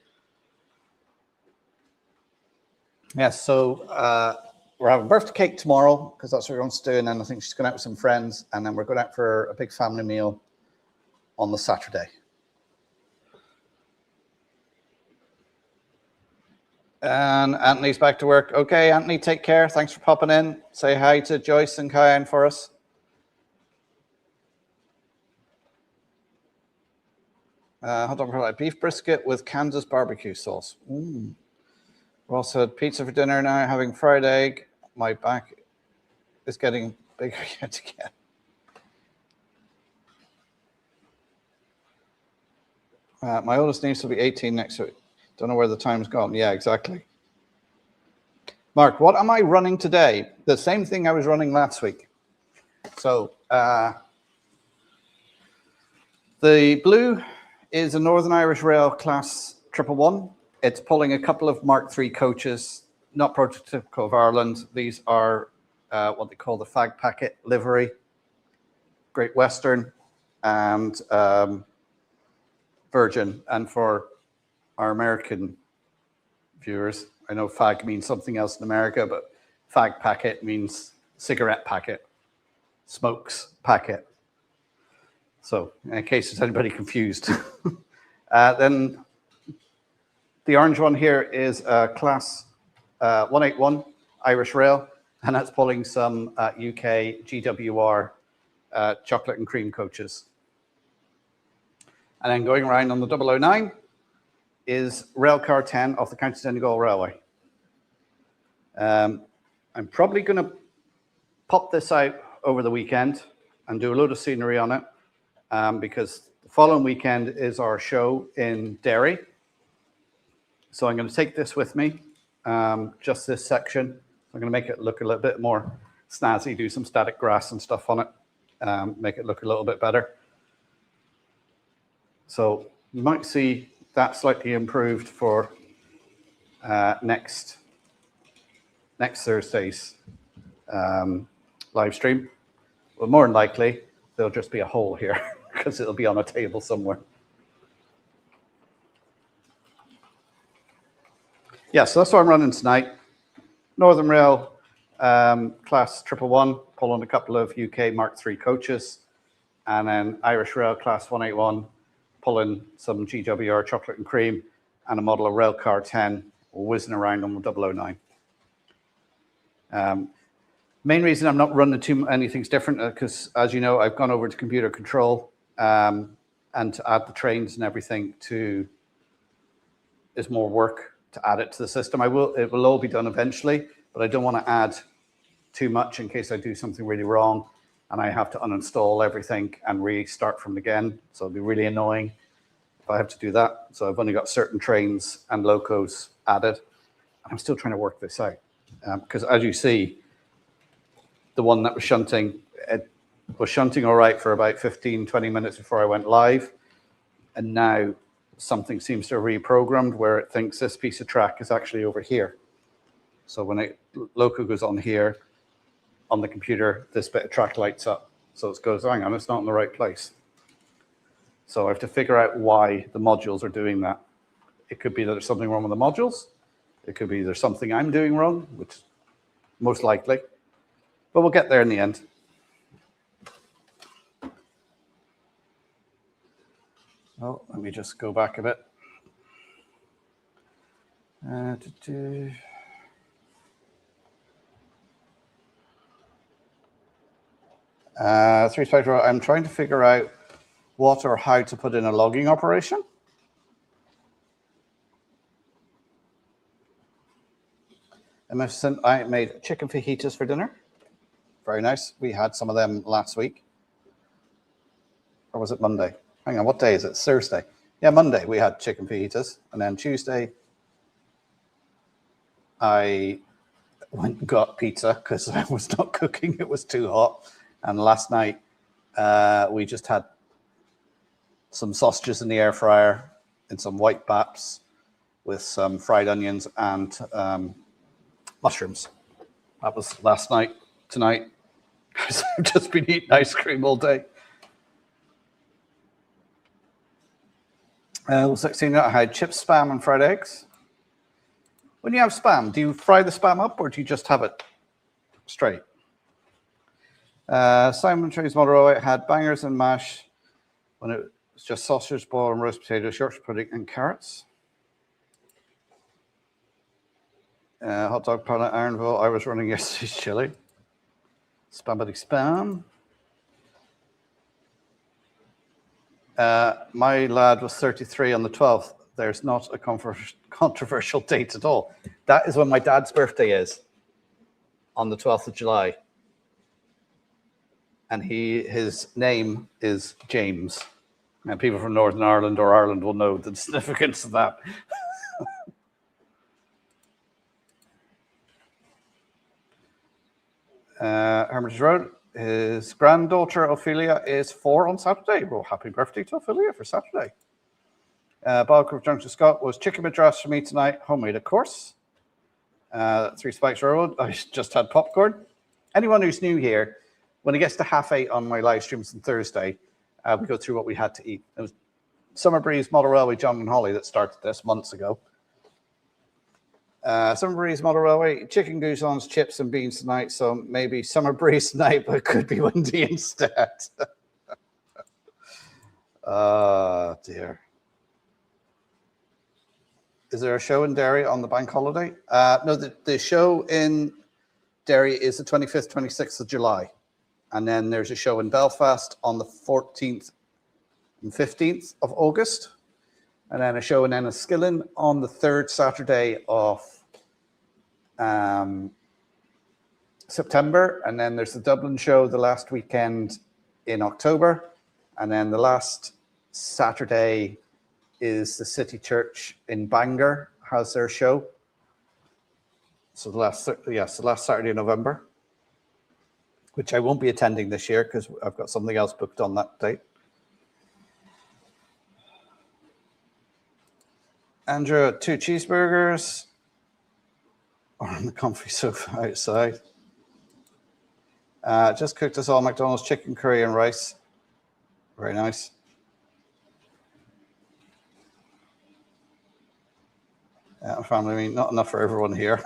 Yes, so we're having birthday cake tomorrow because that's what we're going to do. And then I think she's going out with some friends. And then we're going out for a big family meal on the Saturday. And Anthony's back to work. Okay, Anthony, take care. Thanks for popping in. Say hi to Joyce and Kyan for us. Hot dog fried beef brisket with Kansas barbecue sauce. We also had pizza for dinner now, having fried egg. My back is getting bigger yet again. My oldest niece will be 18 next week. Don't know where the time's gone. Yeah, exactly. Mark, what am I running today? The same thing I was running last week. So the blue is a Northern Irish Rail Class 111. It's pulling a couple of Mark III coaches, not prototypical of Ireland. These are what they call the fag packet livery, Great Western, and Virgin. And for our American viewers, I know fag means something else in America, but fag packet means cigarette packet, smokes packet. So in case there's anybody confused. Then the orange one here is Class 181 Irish Rail, and that's pulling some UK GWR chocolate and cream coaches. And then going around on the 009 is Railcar 10 off the County Donegal Railway. I'm probably going to pop this out over the weekend and do a load of scenery on it because the following weekend is our show in Derry. So I'm going to take this with me, just this section. I'm going to make it look a little bit more snazzy, do some static grass and stuff on it, make it look a little bit better. So you might see that slightly improved for next Thursday's live stream. But more than likely, there'll just be a hole here because it'll be on a table somewhere. Yeah, so that's what I'm running tonight. Northern Rail Class 111, pulling a couple of UK Mark III coaches, and then Irish Rail Class 181, pulling some GWR chocolate and cream, and a model of Railcar 10 whizzing around on the 009. Main reason I'm not running too many things different because, as you know, I've gone over to computer control and to add the trains and everything is more work to add it to the system. It will all be done eventually, but I don't want to add too much in case I do something really wrong and I have to uninstall everything and restart from again. So it'll be really annoying if I have to do that. So I've only got certain trains and locos added. I'm still trying to work this out because as you see, the one that was shunting, it was shunting all right for about 15, 20 minutes before I went live. And now something seems to have reprogrammed where it thinks this piece of track is actually over here. So when loco goes on here, on the computer, this bit of track lights up. So it goes, hang on, it's not in the right place. So I have to figure out why the modules are doing that. It could be that there's something wrong with the modules. It could be there's something I'm doing wrong, which most likely. But we'll get there in the end. Oh, let me just go back a bit. 3 I'm trying to figure out what or how to put in a logging operation. I made chicken fajitas for dinner. Very nice. We had some of them last week. Or was it Monday? Hang on, what day is it? It's Thursday. Yeah, Monday we had chicken fajitas. And then Tuesday, I went and got pizza because I was not cooking. It was too hot. And last night, we just had some sausages in the air fryer and some white baps with some fried onions and mushrooms. That was last night. Tonight, I've just been eating ice cream all day. Looks like seeing that I had chips, spam, and fried eggs. When you have spam, do you fry the spam up or do you just have it straight? Simon Trey's Motorola had bangers and mash when it was just sausage, ball, and roast potatoes, Yorkshire pudding, and carrots. Hot dog pilot Ironville. I was running yesterday's chili. Spambity spam. My lad was 33 on the 12th. There's not a controversial date at all. That is when my dad's birthday is, on the 12th of July. And his name is James. And people from Northern Ireland or Ireland will know the significance of that. Hermitage Road. His granddaughter Ophelia is 4 on Saturday. Well, happy birthday to Ophelia for Saturday. Balcroft Junction-Scott was chicken madras for me tonight. Homemade, of course. 3 Spikes Road. I just had popcorn. Anyone who's new here, when it gets to 8:30 on my live streams on Thursday, we go through what we had to eat. It was Summer Breeze Model Railway John and Holly that started this months ago. Summer Breeze Model Railway, chicken goujons, chips and beans tonight. So maybe Summer Breeze tonight, but it could be windy instead. Oh, dear. Is there a show in Derry on the bank holiday? No, the show in Derry is the 25th, 26th of July. And then there's a show in Belfast on the 14th and 15th of August. And then a show in Enniskillen on the 3rd Saturday of September. And then there's the Dublin show the last weekend in October. And then the last Saturday is the City Church in Bangor has their show. So the last Saturday in November, which I won't be attending this year because I've got something else booked on that date. Andrew, 2 cheeseburgers on the comfy sofa outside. Just cooked us all McDonald's chicken curry and rice. Very nice. Family, not enough for everyone here.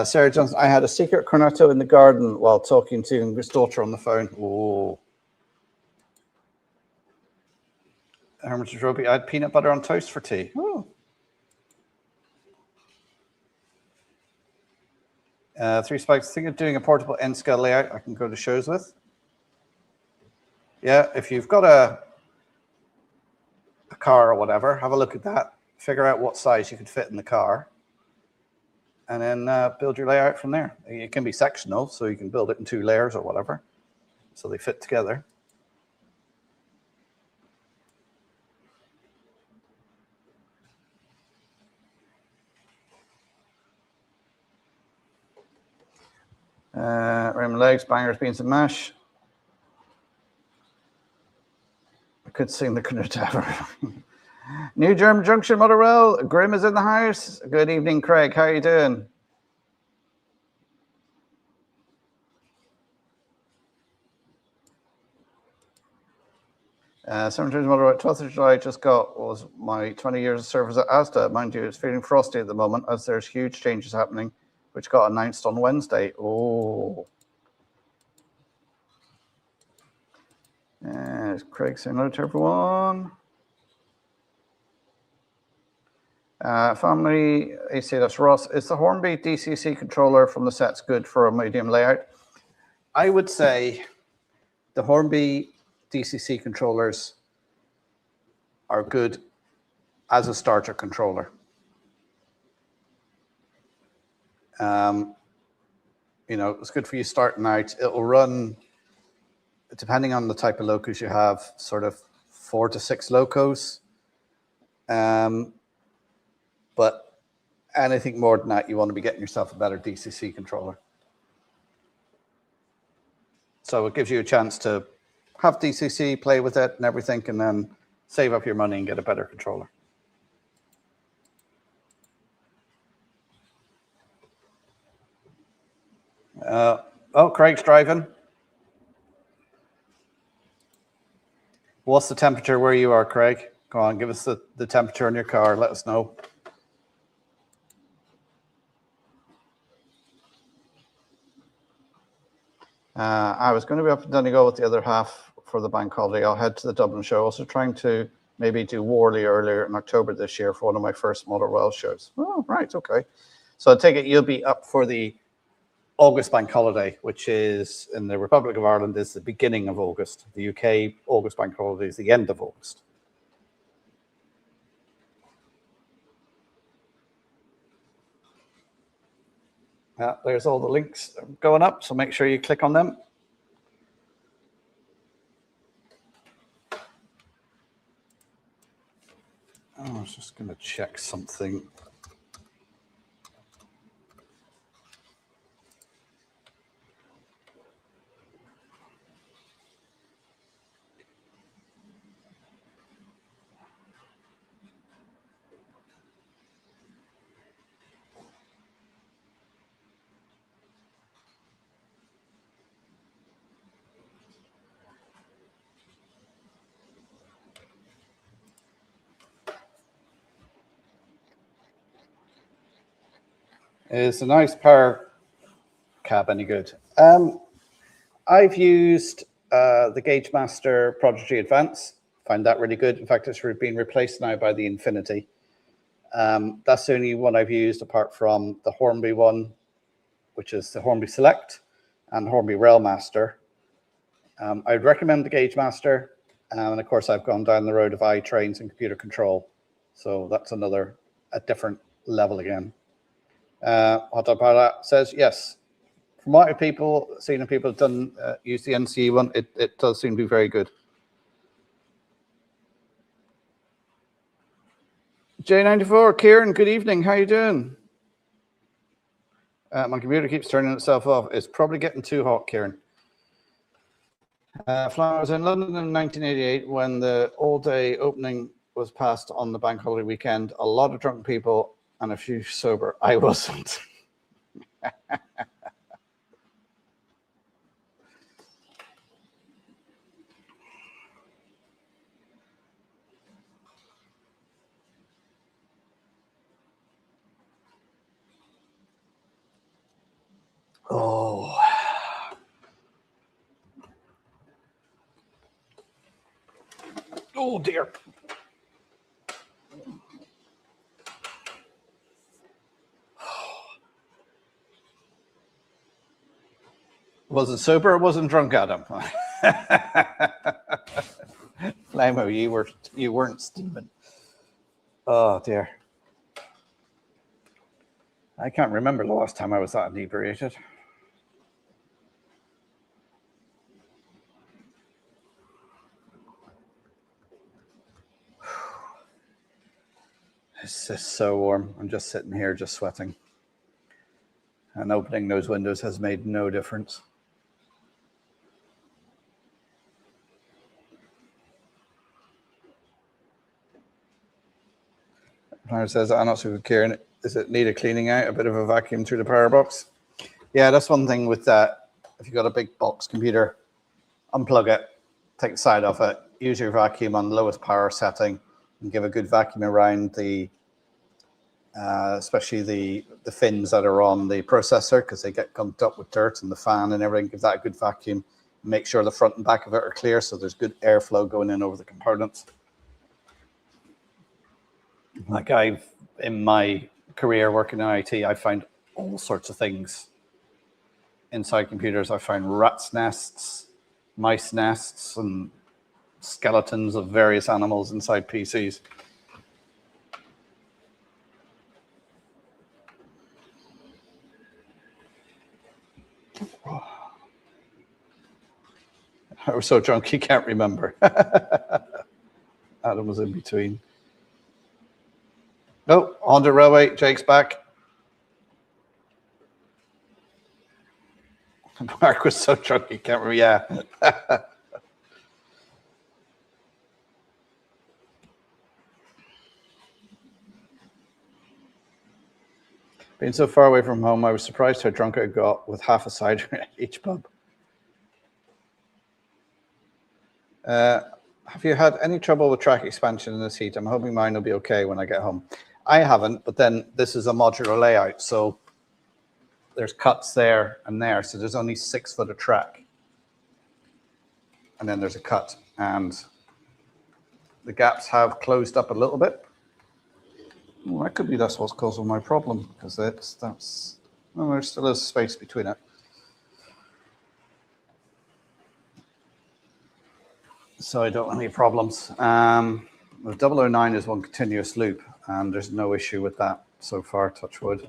Sarah Johnson, I had a secret cornetto in the garden while talking to his daughter on the phone. Oh. Hermitage Roby, I had peanut butter on toast for tea. Oh. 3 Spikes, think of doing a portable N-scale layout I can go to shows with. Yeah, if you've got a car or whatever, have a look at that. Figure out what size you could fit in the car. And then build your layout from there. It can be sectional, so you can build it in 2 layers or whatever, so they fit together. Raymond legs, bangers, beans and mash. I could sing the Canoe Tavern. New German Junction Motor Rail. Grim is in the house. Good evening, Craig. How are you doing? Cemeteries Motor Rail, 12th of July just was my 20 years of service at Asda. Mind you, it's feeling frosty at the moment as there's huge changes happening, which got announced on Wednesday. Oh. Craig saying hello to everyone. Family, AC, that's Ross. Is the Hornby DCC controller from the sets good for a medium layout? I would say the Hornby DCC controllers are good as a starter controller. You know, it's good for you starting out. It'll run, depending on the type of locos you have, sort of 4 to 6 locos. But anything more than that, you want to be getting yourself a better DCC controller. So it gives you a chance to have DCC, play with it and everything, and then save up your money and get a better controller. Oh, Craig's driving. What's the temperature where you are, Craig? Go on, give us the temperature in your car. Let us know. I was going to be up in Donegal with the other half for the bank holiday. I'll head to the Dublin show. Also trying to maybe do Worley earlier in October this year for one of my first Motor Rail shows. Oh, right, okay. So I take it you'll be up for the August bank holiday, which is in the Republic of Ireland is the beginning of August. The UK August bank holiday is the end of August. There's all the links going up, so make sure you click on them. I was just going to check something. Is a nice power cab any good? I've used the Gauge Master Prodigy Advance. Find that really good. In fact, it's been replaced now by the Infinity. That's the only one I've used apart from the Hornby one, which is the Hornby Select and Hornby Railmaster. I'd recommend the Gauge Master. And of course, I've gone down the road of iTrains and computer control. So that's a different level again. Hot Dog Pilot says, yes. From what seen people done use the NCE one, it does seem to be very good. J94, Kieran, good evening. How you doing? My computer keeps turning itself off. It's probably getting too hot, Kieran. I was in London in 1988 when the all-day opening was passed on the bank holiday weekend. A lot of drunk people and a few sober. I wasn't. Oh. Oh dear. Was it sober or wasn't drunk, Adam? Flamo, you weren't steaming. Oh dear. I can't remember the last time I was that inebriated. It's just so warm. I'm just sitting here, just sweating. And opening those windows has made no difference. Planner says, I'm not so good, Kieran. Does it need a cleaning out, a bit of a vacuum through the power box? Yeah, that's one thing with that. If you've got a big box computer, unplug it, take the side off it, use your vacuum on the lowest power setting, and give a good vacuum around the, especially the fins that are on the processor, because they get gunked up with dirt and the fan and everything. Give that a good vacuum. Make sure the front and back of it are clear, so there's good airflow going in over the components. Like in my career working in IT, I find all sorts of things inside computers. I find rats' nests, mice nests, and skeletons of various animals inside PCs. I was so drunk he can't remember. Adam was in between. Oh, on the railway, Jake's back. Mark was so drunk he can't remember. Yeah. Being so far away from home, I was surprised how drunk I got with half a cider at each pub. Have you had any trouble with track expansion in this heat? I'm hoping mine will be okay when I get home. I haven't, but then this is a modular layout, so there's cuts there and there, so there's only 6 foot of track. And then there's a cut, and the gaps have closed up a little bit. Well, that could be that's what's causing my problem, because well, there still is space between it. so I don't have any problems. The 009 is one continuous loop, and there's no issue with that so far, touch wood.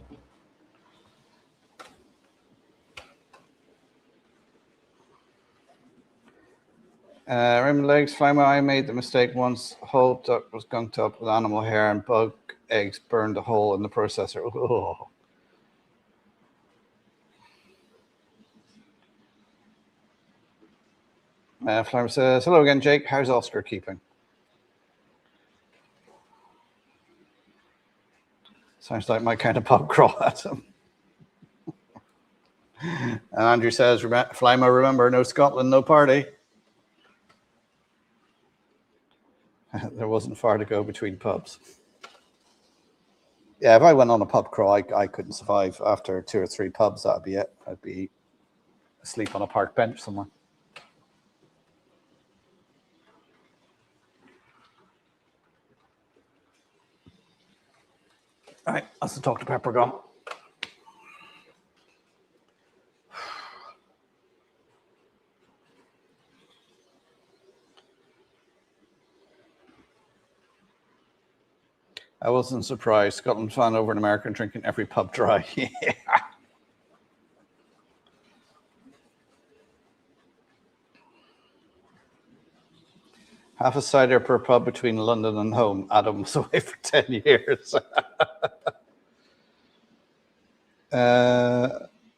Raymond Legs, Flymo, I made the mistake once. Whole duck was gunked up with animal hair and bug eggs burned a hole in the processor. Oh. Flymo says, hello again, Jake. How's Oscar keeping? Sounds like my kind of pub crawl at him. And Andrew says, Flymo, remember, no Scotland, no party. There wasn't far to go between pubs. Yeah, if I went on a pub crawl, I couldn't survive. After 2 or 3 pubs, that'd be it. I'd be asleep on a park bench somewhere. All right, that's the Dr. Pepper gone. I wasn't surprised. Scotland fan over in America and drinking every pub dry. Yeah. Half a cider per pub between London and home. Adam was away for 10 years.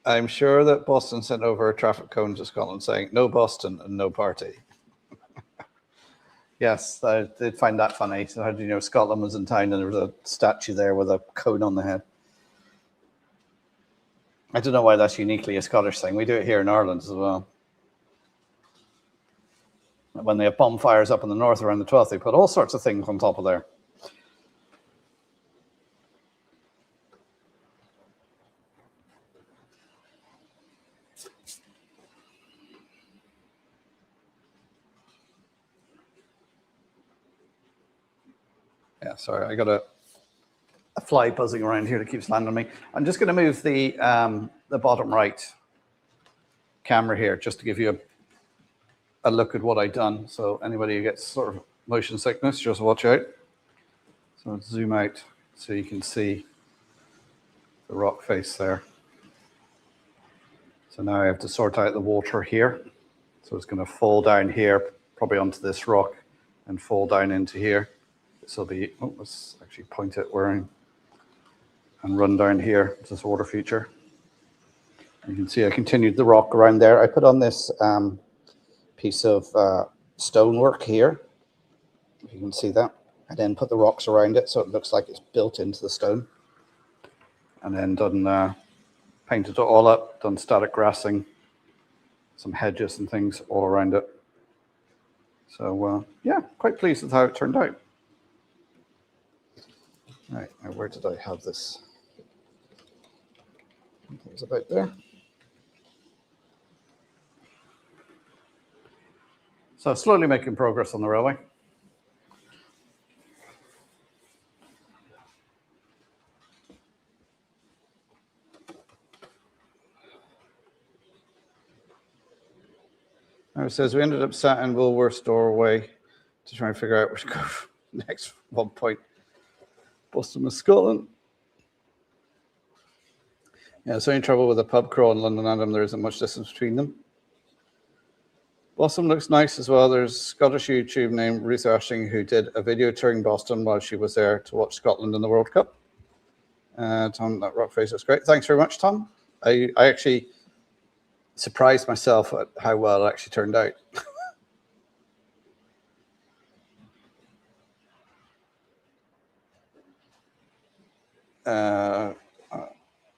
I'm sure that Boston sent over a traffic cone to Scotland saying, no Boston and no party. Yes, I did find that funny. So how do you know Scotland was in town and there was a statue there with a cone on the head? I don't know why that's uniquely a Scottish thing. We do it here in Ireland as well. When they have bonfires up in the north around the 12th, they put all sorts of things on top of there. Yeah, sorry, I got a fly buzzing around here that keeps landing on me. I'm just going to move the bottom right camera here just to give you a look at what I've done. So anybody who gets sort of motion sickness, just watch out. So let's zoom out so you can see the rock face there. So now I have to sort out the water here. So it's going to fall down here, probably onto this rock, and fall down into here. This will be, let's actually point it where I'm, and run down here. It's this water feature. You can see I continued the rock around there. I put on this piece of stonework here, if you can see that. I then put the rocks around it so it looks like it's built into the stone. And then done painted it all up, done static grassing, some hedges and things all around it. So yeah, quite pleased with how it turned out. Right, now where did I have this? It was about there. So slowly making progress on the railway. Now it says we ended up sat in Woolworth's doorway to try and figure out where to go next. One point. Boston was Scotland. Yeah, so any trouble with the pub crawl in London, Adam, there isn't much distance between them. Boston looks nice as well. There's a Scottish YouTube named Ruth Ashing who did a video touring Boston while she was there to watch Scotland in the World Cup. Tom, that rock face looks great. Thanks very much, Tom. I actually surprised myself at how well it actually turned out.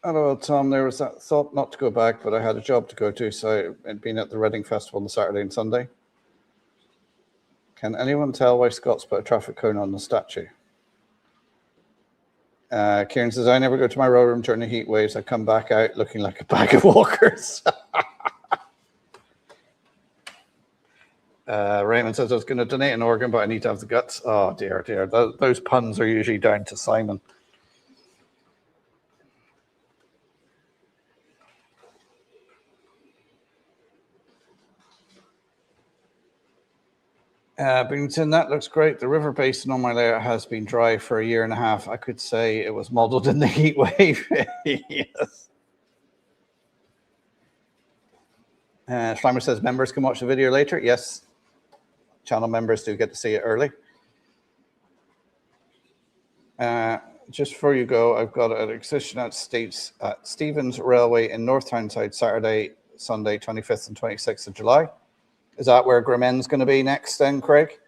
Hello, Tom. There was that thought not to go back, but I had a job to go to, so I'd been at the Reading Festival on the Saturday and Sunday. Can anyone tell why Scots put a traffic cone on the statue? Kieran says, I never go to my row room during the heat waves. I come back out looking like a bag of walkers. Raymond says, I was going to donate an organ, but I need to have the guts. Oh, dear, dear. Those puns are usually down to Simon. Bington, that looks great. The river basin on my layout has been dry for a year and a half. I could say it was modeled in the heat wave. Yes. Schleimer says members can watch the video later. Yes. Channel members do get to see it early. Just before you go, I've got an exhibition at Stevens Railway in North Tyneside, Saturday, Sunday, 25th and 26th of July. Is that where Grimend's going to be next then, Craig?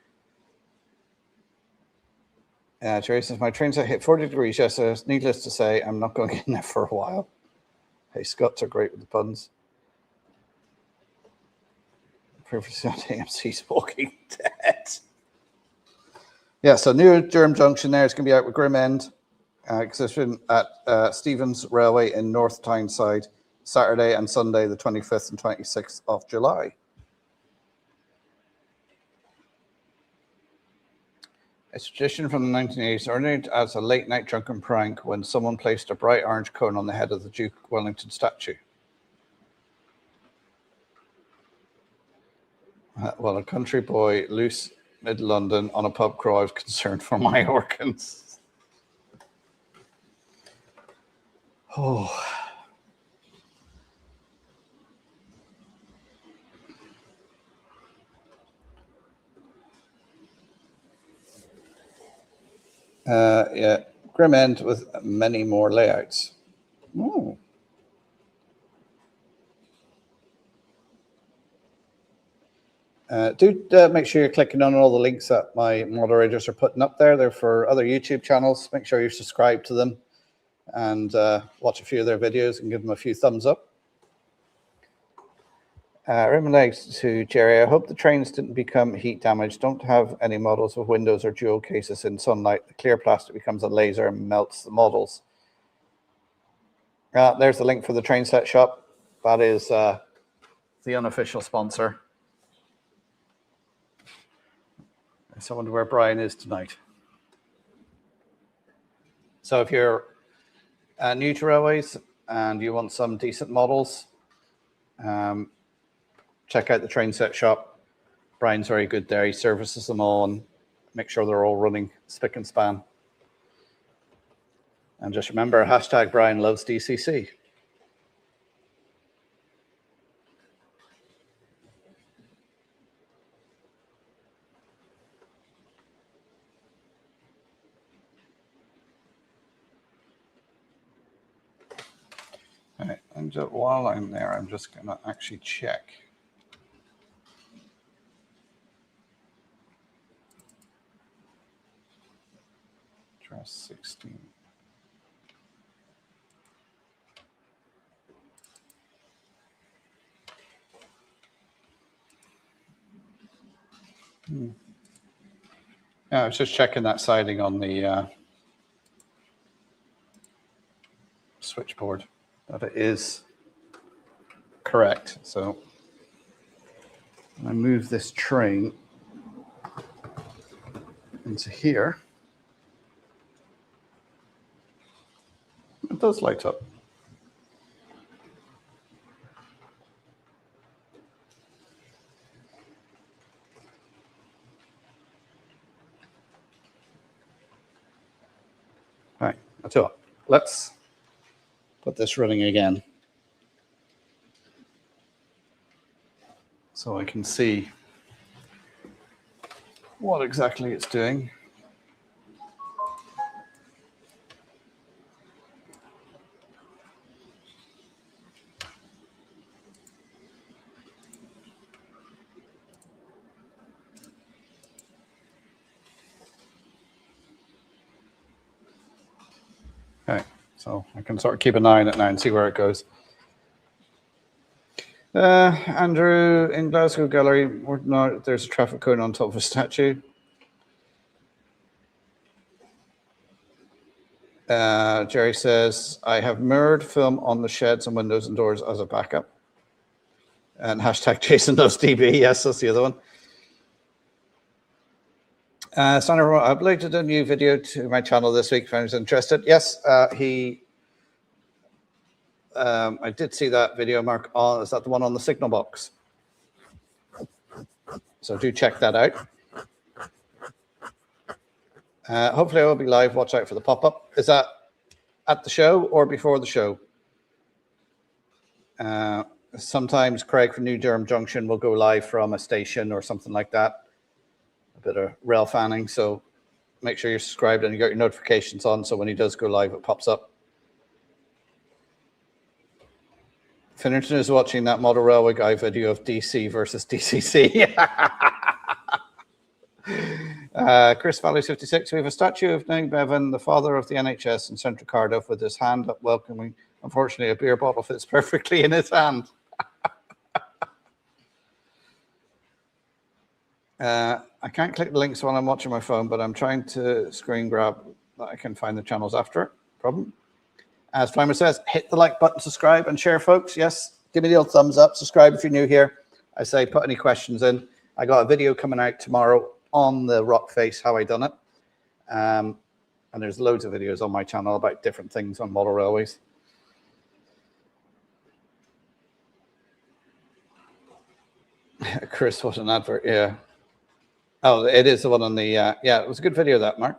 Jerry says, my train set hit 40 degrees yesterday. It's needless to say, I'm not going in there for a while. Hey, Scots are great with the puns. Previously on AMC's Walking Dead. Yeah, so new Durham Junction there is going to be out with Grimend. Exhibition at Stevens Railway in North Tyneside, Saturday and Sunday, the 25th and 26th of July. It's a tradition from the 1980s, originated as a late-night drunken prank when someone placed a bright orange cone on the head of the Duke of Wellington statue. Well, a country boy, loose mid-London, on a pub crawl, I was concerned for my organs. Oh. Yeah, Grimend with many more layouts. Oh. Do make sure you're clicking on all the links that my moderators are putting up there. They're for other YouTube channels. Make sure you subscribe to them and watch a few of their videos and give them a few thumbs up. Legs to Jerry. I hope the trains didn't become heat damaged. Don't have any models with windows or jewel cases in sunlight. The clear plastic becomes a laser and melts the models. There's the link for the train set shop. That is the unofficial sponsor. I wonder where Brian is tonight. So if you're new to railways and you want some decent models, check out the train set shop. Brian's very good there. He services them all and make sure they're all running spick and span. And just remember, hashtag Brian loves DCC. All right, and while I'm there, I'm just going to actually check. Dress 16. Yeah, I was just checking that siding on the switchboard, that it is correct. So I move this train into here. It does light up. All right, I'll tell you what, let's put this running again so I can see what exactly it's doing. Okay, so I can sort of keep an eye on it now and see where it goes. Andrew, in Glasgow Gallery, there's a traffic cone on top of a statue. Jerry says, I have mirrored film on the sheds and windows and doors as a backup. And hashtag Jason loves DB. Yes, that's the other one. Sandra, I uploaded a new video to my channel this week if anyone's interested. Yes, I did see that video, Mark. Is that the one on the signal box? So do check that out. Hopefully I will be live. Watch out for the pop-up. Is that at the show or before the show? Sometimes Craig from New Durham Junction will go live from a station or something like that. A bit of rail fanning. So make sure you're subscribed and you got your notifications on. So when he does go live, it pops up. Finnerton is watching that model railway guy video of DC versus DCC. Chris Valley 56. We have a statue of Nick Bevan, the father of the NHS in Central Cardiff, with his hand up welcoming. Unfortunately, a beer bottle fits perfectly in his hand. I can't click the links while I'm watching my phone, but I'm trying to screen grab that I can find the channels after it. Problem. As Flamer says, hit the like button, subscribe, and share, folks. Yes, give me the old thumbs up. Subscribe if you're new here. I say put any questions in. I got a video coming out tomorrow on the rock face, how I done it. And there's loads of videos on my channel about different things on model railways. Chris, what an advert, yeah. Oh, it is the one on the, yeah, it was a good video, that, Mark.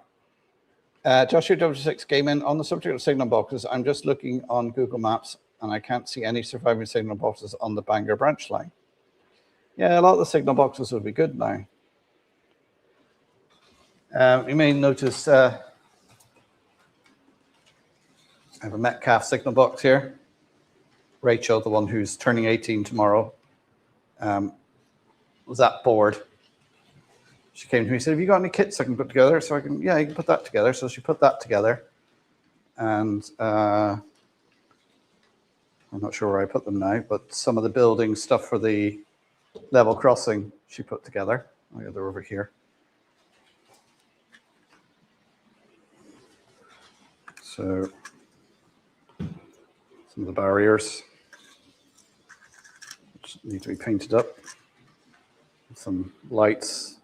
Joshua W6 Gaming, on the subject of signal boxes, I'm just looking on Google Maps and I can't see any surviving signal boxes on the Bangor branch line. Yeah, a lot of the signal boxes would be good now. You may notice I have a Metcalf signal box here. Rachel, the one who's turning 18 tomorrow, was that bored. She came to me and said, have you got any kits I can put together? So I can, yeah, you can put that together. So she put that together. And I'm not sure where I put them now, but some of the building stuff for the level crossing she put together. Oh, yeah, they're over here. So some of the barriers which need to be painted up. Some lights.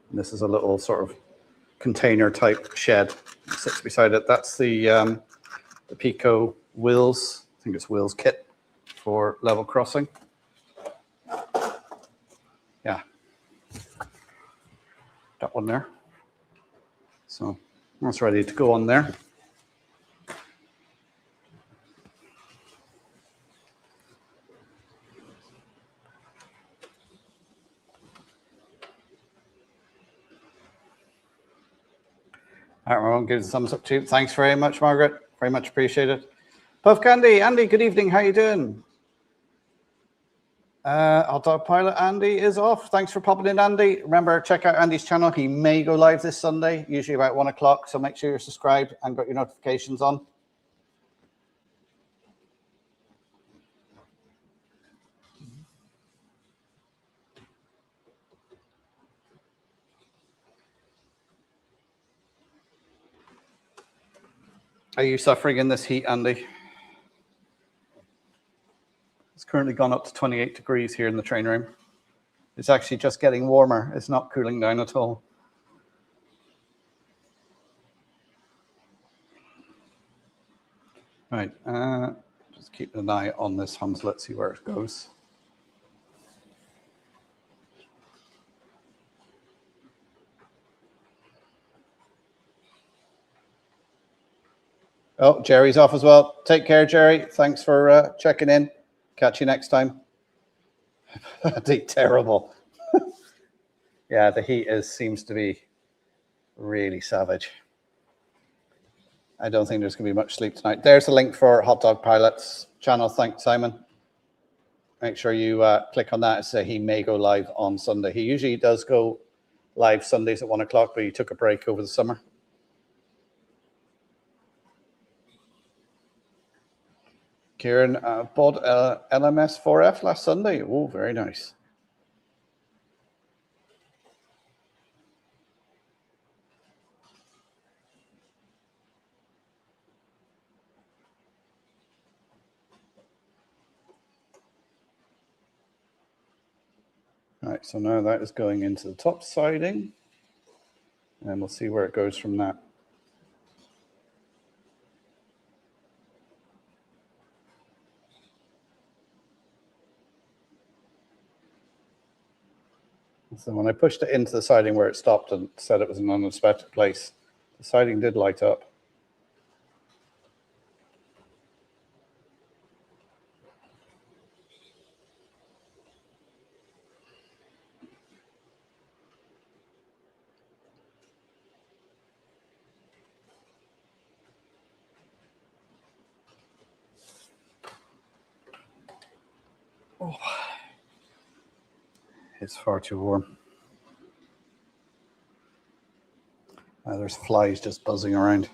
And this is a little sort of container type shed that sits beside it. That's the Pico wheels. I think it's wheels kit for level crossing. Yeah, that one there. So that's ready to go on there. All right, everyone, give a thumbs up to you. Thanks very much, Margaret. Very much appreciated. Puff Candy, Andy, good evening. How you doing? Hot Dog Pilot Andy is off. Thanks for popping in, Andy. Remember, check out Andy's channel. He may go live this Sunday, usually about 1 o'clock. So make sure you're subscribed and got your notifications on. Are you suffering in this heat, Andy? It's currently gone up to 28 degrees here in the train room. It's actually just getting warmer. It's not cooling down at all. Right, just keep an eye on this hums. Let's see where it goes. Oh, Jerry's off as well. Take care, Jerry. Thanks for checking in. Catch you next time. Terrible. Yeah, the heat seems to be really savage. I don't think there's going to be much sleep tonight. There's a link for Hot Dog Pilot's channel. Thanks, Simon. Make sure you click on that and say he may go live on Sunday. He usually does go live Sundays at 1 o'clock, but he took a break over the summer. Kieran bought LMS 4F last Sunday. Oh, very nice. All right, so now that is going into the top siding, and we'll see where it goes from that. So when I pushed it into the siding where it stopped and said it was an unexpected place, The siding did light up. Oh, it's far too warm. There's flies just buzzing around.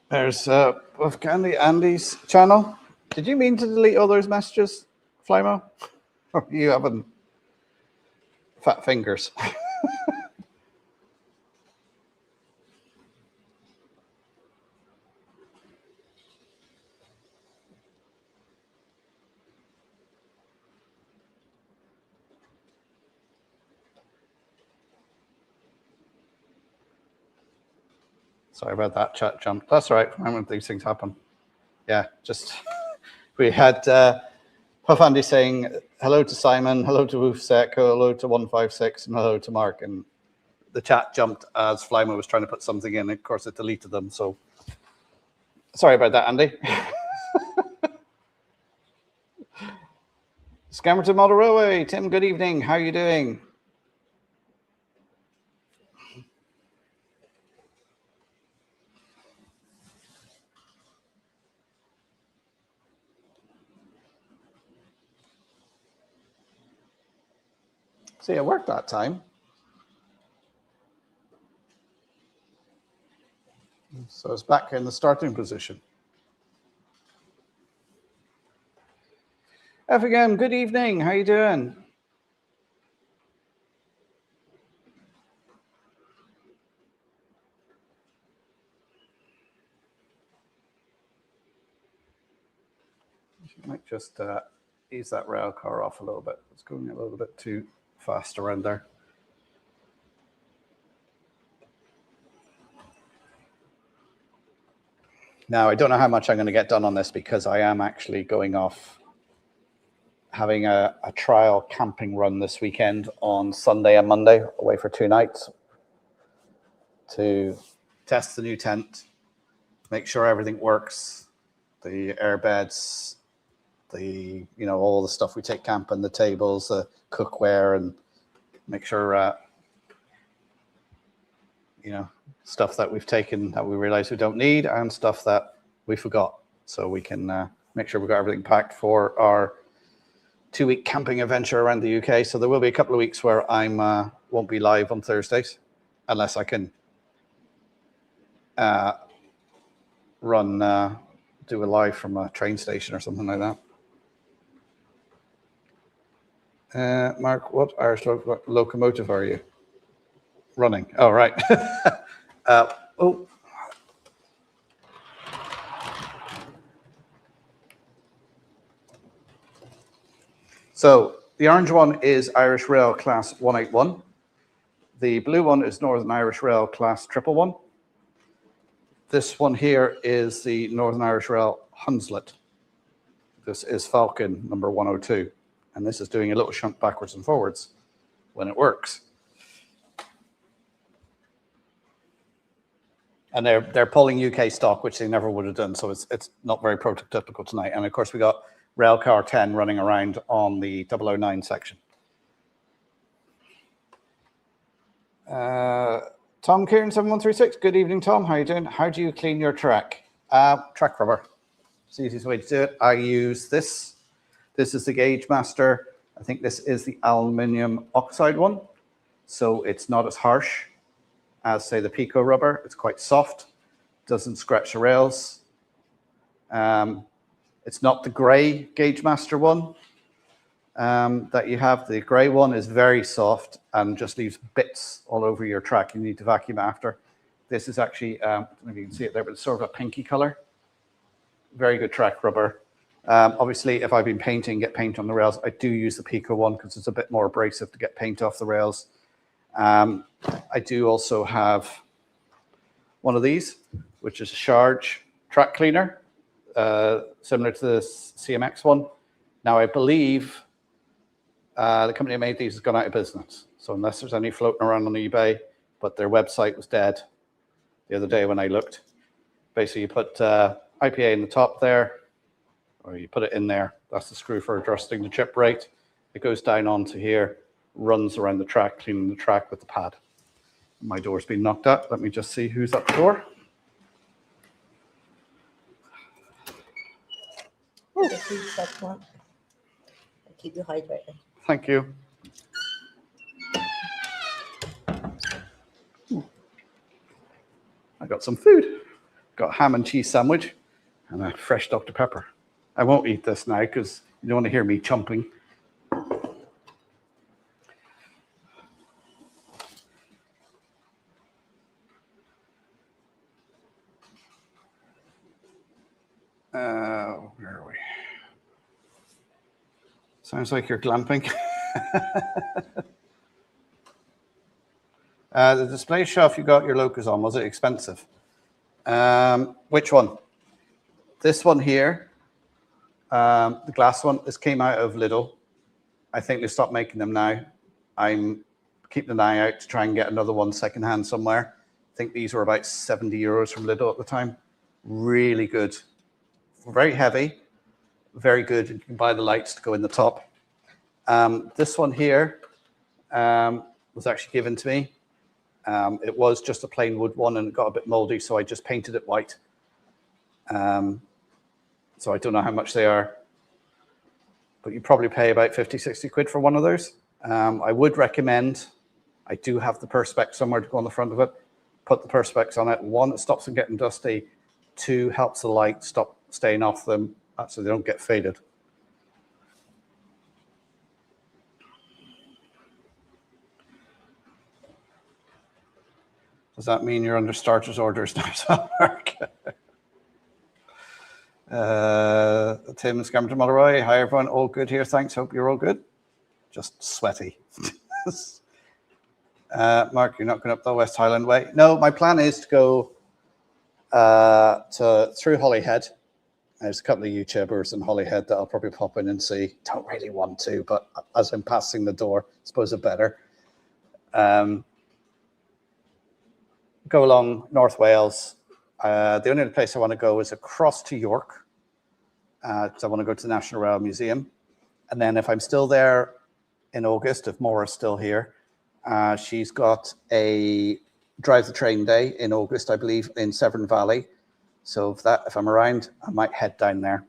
There's Wolfgang Andy's channel. Did you mean to delete all those messages, Flymo? Or you having fat fingers? Sorry about that chat jump. That's all right. When these things happen. Yeah, just we had Puff Andy saying hello to Simon, hello to Woofsec, hello to 156, and hello to Mark. And the chat jumped as Flymo was trying to put something in. Of course, it deleted them. So sorry about that, Andy. Scammerton Model Railway. Tim, good evening. How are you doing? See, it worked that time. So it's back in the starting position. Effingham, good evening. How are you doing? You might just ease that rail car off a little bit. It's going a little bit too fast around there. Now, I don't know how much I'm going to get done on this because I am actually going off having a trial camping run this weekend on Sunday and Monday, away for 2 nights to test the new tent, make sure everything works, the air beds, the, you know, all the stuff we take camping, the tables, the cookware, and make sure, you know, stuff that we've taken that we realize we don't need and stuff that we forgot. So we can make sure we've got everything packed for our 2-week camping adventure around the UK. So there will be a couple of weeks where I'm won't be live on Thursdays unless I can do a live from a train station or something like that. Mark, what Irish locomotive are you running? Oh, right. Oh. So the orange one is Irish Rail Class 181. The blue one is Northern Irish Rail Class 111. This one here is the Northern Irish Rail Hunslet. This is Falcon number 102. And this is doing a little shunt backwards and forwards when it works. And they're pulling UK stock, which they never would have done. So it's not very prototypical tonight. And of course, we got Railcar 10 running around on the 009 section. Tom Kieran 7136. Good evening, Tom. How are you doing? How do you clean your track? Track rubber. It's the easiest way to do it. I use this. This is the Gauge Master. I think this is the aluminium oxide one. So it's not as harsh as, say, the Pico rubber. It's quite soft, doesn't scratch the rails. It's not the grey Gauge Master one that you have. The grey one is very soft and just leaves bits all over your track. You need to vacuum after. This is actually, I don't know if you can see it there, but it's sort of a pinky color. Very good track rubber. Obviously, if I've been painting, get paint on the rails, I do use the Pico one because it's a bit more abrasive to get paint off the rails. I do also have one of these, which is a Charge track cleaner, similar to the CMX one. Now, I believe the company that made these has gone out of business. So unless there's any floating around on eBay, but their website was dead the other day when I looked. Basically, you put IPA in the top there, or you put it in there. That's the screw for adjusting the chip rate. It goes down onto here, runs around the track, cleaning the track with the pad. My door's been knocked out. Let me just see who's at the door. Keep you hydrated. Thank you. I got some food. Got a ham and cheese sandwich and a fresh Dr. Pepper. I won't eat this now because you don't want to hear me chomping. Where are we? Sounds like you're glamping. The display shelf you got your locus on, was it expensive? Which one? This one here, the glass one, this came out of Lidl. I think they stopped making them now. I'm keeping an eye out to try and get another one secondhand somewhere. I think these were about 70 euros from Lidl at the time. Really good. Very heavy, very good. You can buy the lights to go in the top. This one here was actually given to me. It was just a plain wood one and it got a bit moldy, so I just painted it white. So I don't know how much they are, but you probably pay about 50, 60 quid for one of those. I would recommend, I do have the Perspex somewhere to go on the front of it, put the Perspex on it. One, it stops them getting dusty. Two, helps the light stop staying off them so they don't get faded. Does that mean you're under starter's orders now, Mark? Tim and Scammerton Mulleroy. Hi, everyone. All good here. Thanks. Hope you're all good. Just sweaty. Mark, you're not going up the West Highland Way? No, my plan is to go through Holyhead. There's a couple of YouTubers in Holyhead that I'll probably pop in and see. Don't really want to, but as I'm passing the door, I suppose it better. Go along North Wales. The only place I want to go is across to York, because I want to go to the National Rail Museum. And then if I'm still there in August, if Maura's still here, she's got a drive the train day in August, I believe, in Severn Valley. So if I'm around, I might head down there.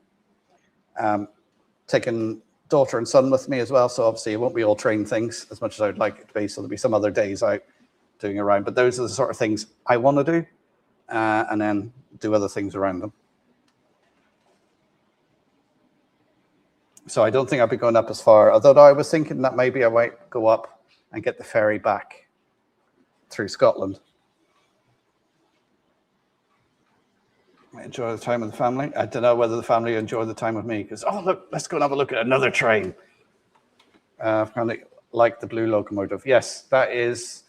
Taking daughter and son with me as well, so obviously it won't be all train things as much as I would like it to be. So there'll be some other days out doing around, but those are the sort of things I want to do, and then do other things around them. So I don't think I'll be going up as far, although I was thinking that maybe I might go up and get the ferry back through Scotland. Enjoy the time with the family. I don't know whether the family enjoy the time with me because, oh, look, let's go and have a look at another train. Kind of like the blue locomotive. Yes, that is,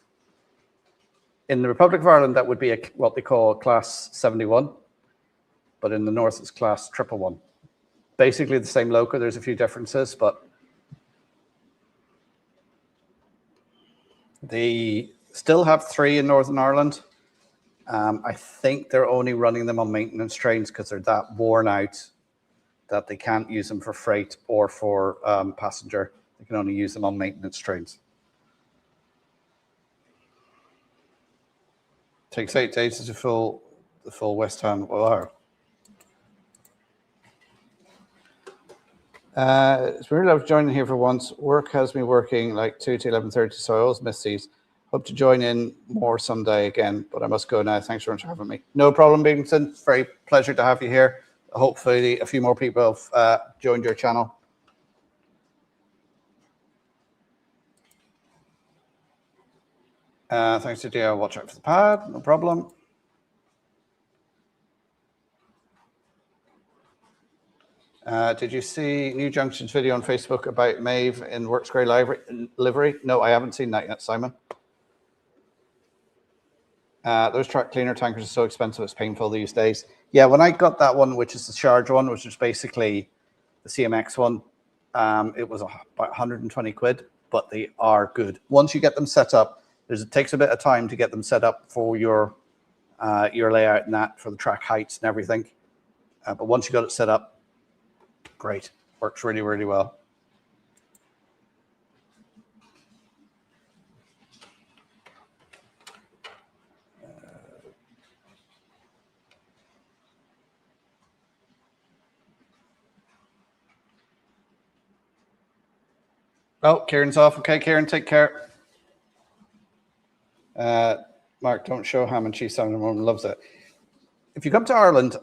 in the Republic of Ireland, that would be what they call Class 71, but in the north it's Class 111. Basically the same loco, there's a few differences, but they still have 3 in Northern Ireland. I think they're only running them on maintenance trains because they're that worn out that they can't use them for freight or for passenger. They can only use them on maintenance trains. Takes 8 days to fill the full West Ham. Wow. It's really lovely joining here for once. Work has me working like 2 to 11:30, so I always miss these. Hope to join in more someday again, but I must go now. Thanks very much for having me. No problem, Bington. It's a very pleasure to have you here. hopefully a few more people have joined your channel. Thanks to Dio. Watch out for the pad. No problem. Did you see New Junction's video on Facebook about Maeve in Works Grey livery? No, I haven't seen that yet, Simon. Those track cleaner tankers are so expensive, it's painful these days. Yeah, when I got that one, which is the Charge one, which is basically the CMX one, it was about 120 quid, but they are good. Once you get them set up, it takes a bit of time to get them set up for your layout and that, for the track heights and everything. But once you got it set up, great. Works really, really well. Oh, Kieran's off. Okay, Kieran, take care. Mark, don't show ham and cheese sandwich. Everyone loves it. If you come to Ireland,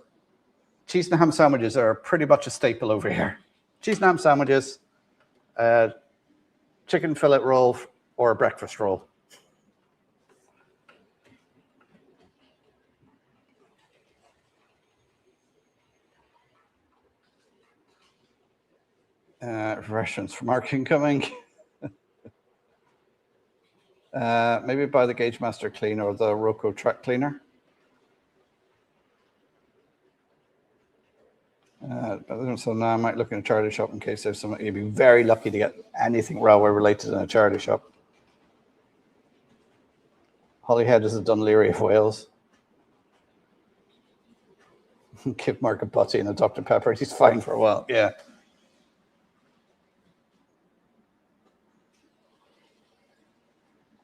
cheese and ham sandwiches are pretty much a staple over here. Cheese and ham sandwiches, chicken fillet roll, or a breakfast roll. Reference for Mark incoming. Maybe buy the Gauge Master Clean or the Roco Track Cleaner. So now I might look in a charity shop in case there's something. You'd be very lucky to get anything railway related in a charity shop. Holyhead is a Dunleary of Wales. Give Mark a butty and a Dr. Pepper. He's fine for a while. Yeah.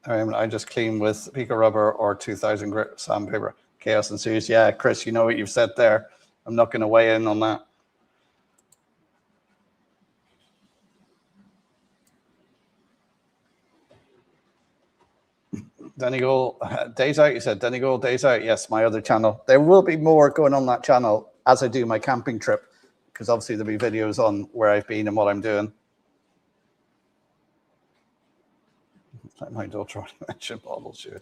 I just clean with Pico rubber or 2000 grit sandpaper. Chaos ensues. Yeah, Chris, you know what you've said there. I'm not going to weigh in on that. Donegal, days out, you said. Donegal, days out. Yes, my other channel. There will be more going on that channel as I do my camping trip, because obviously there'll be videos on where I've been and what I'm doing. Like my daughter mentioned bottle shoes.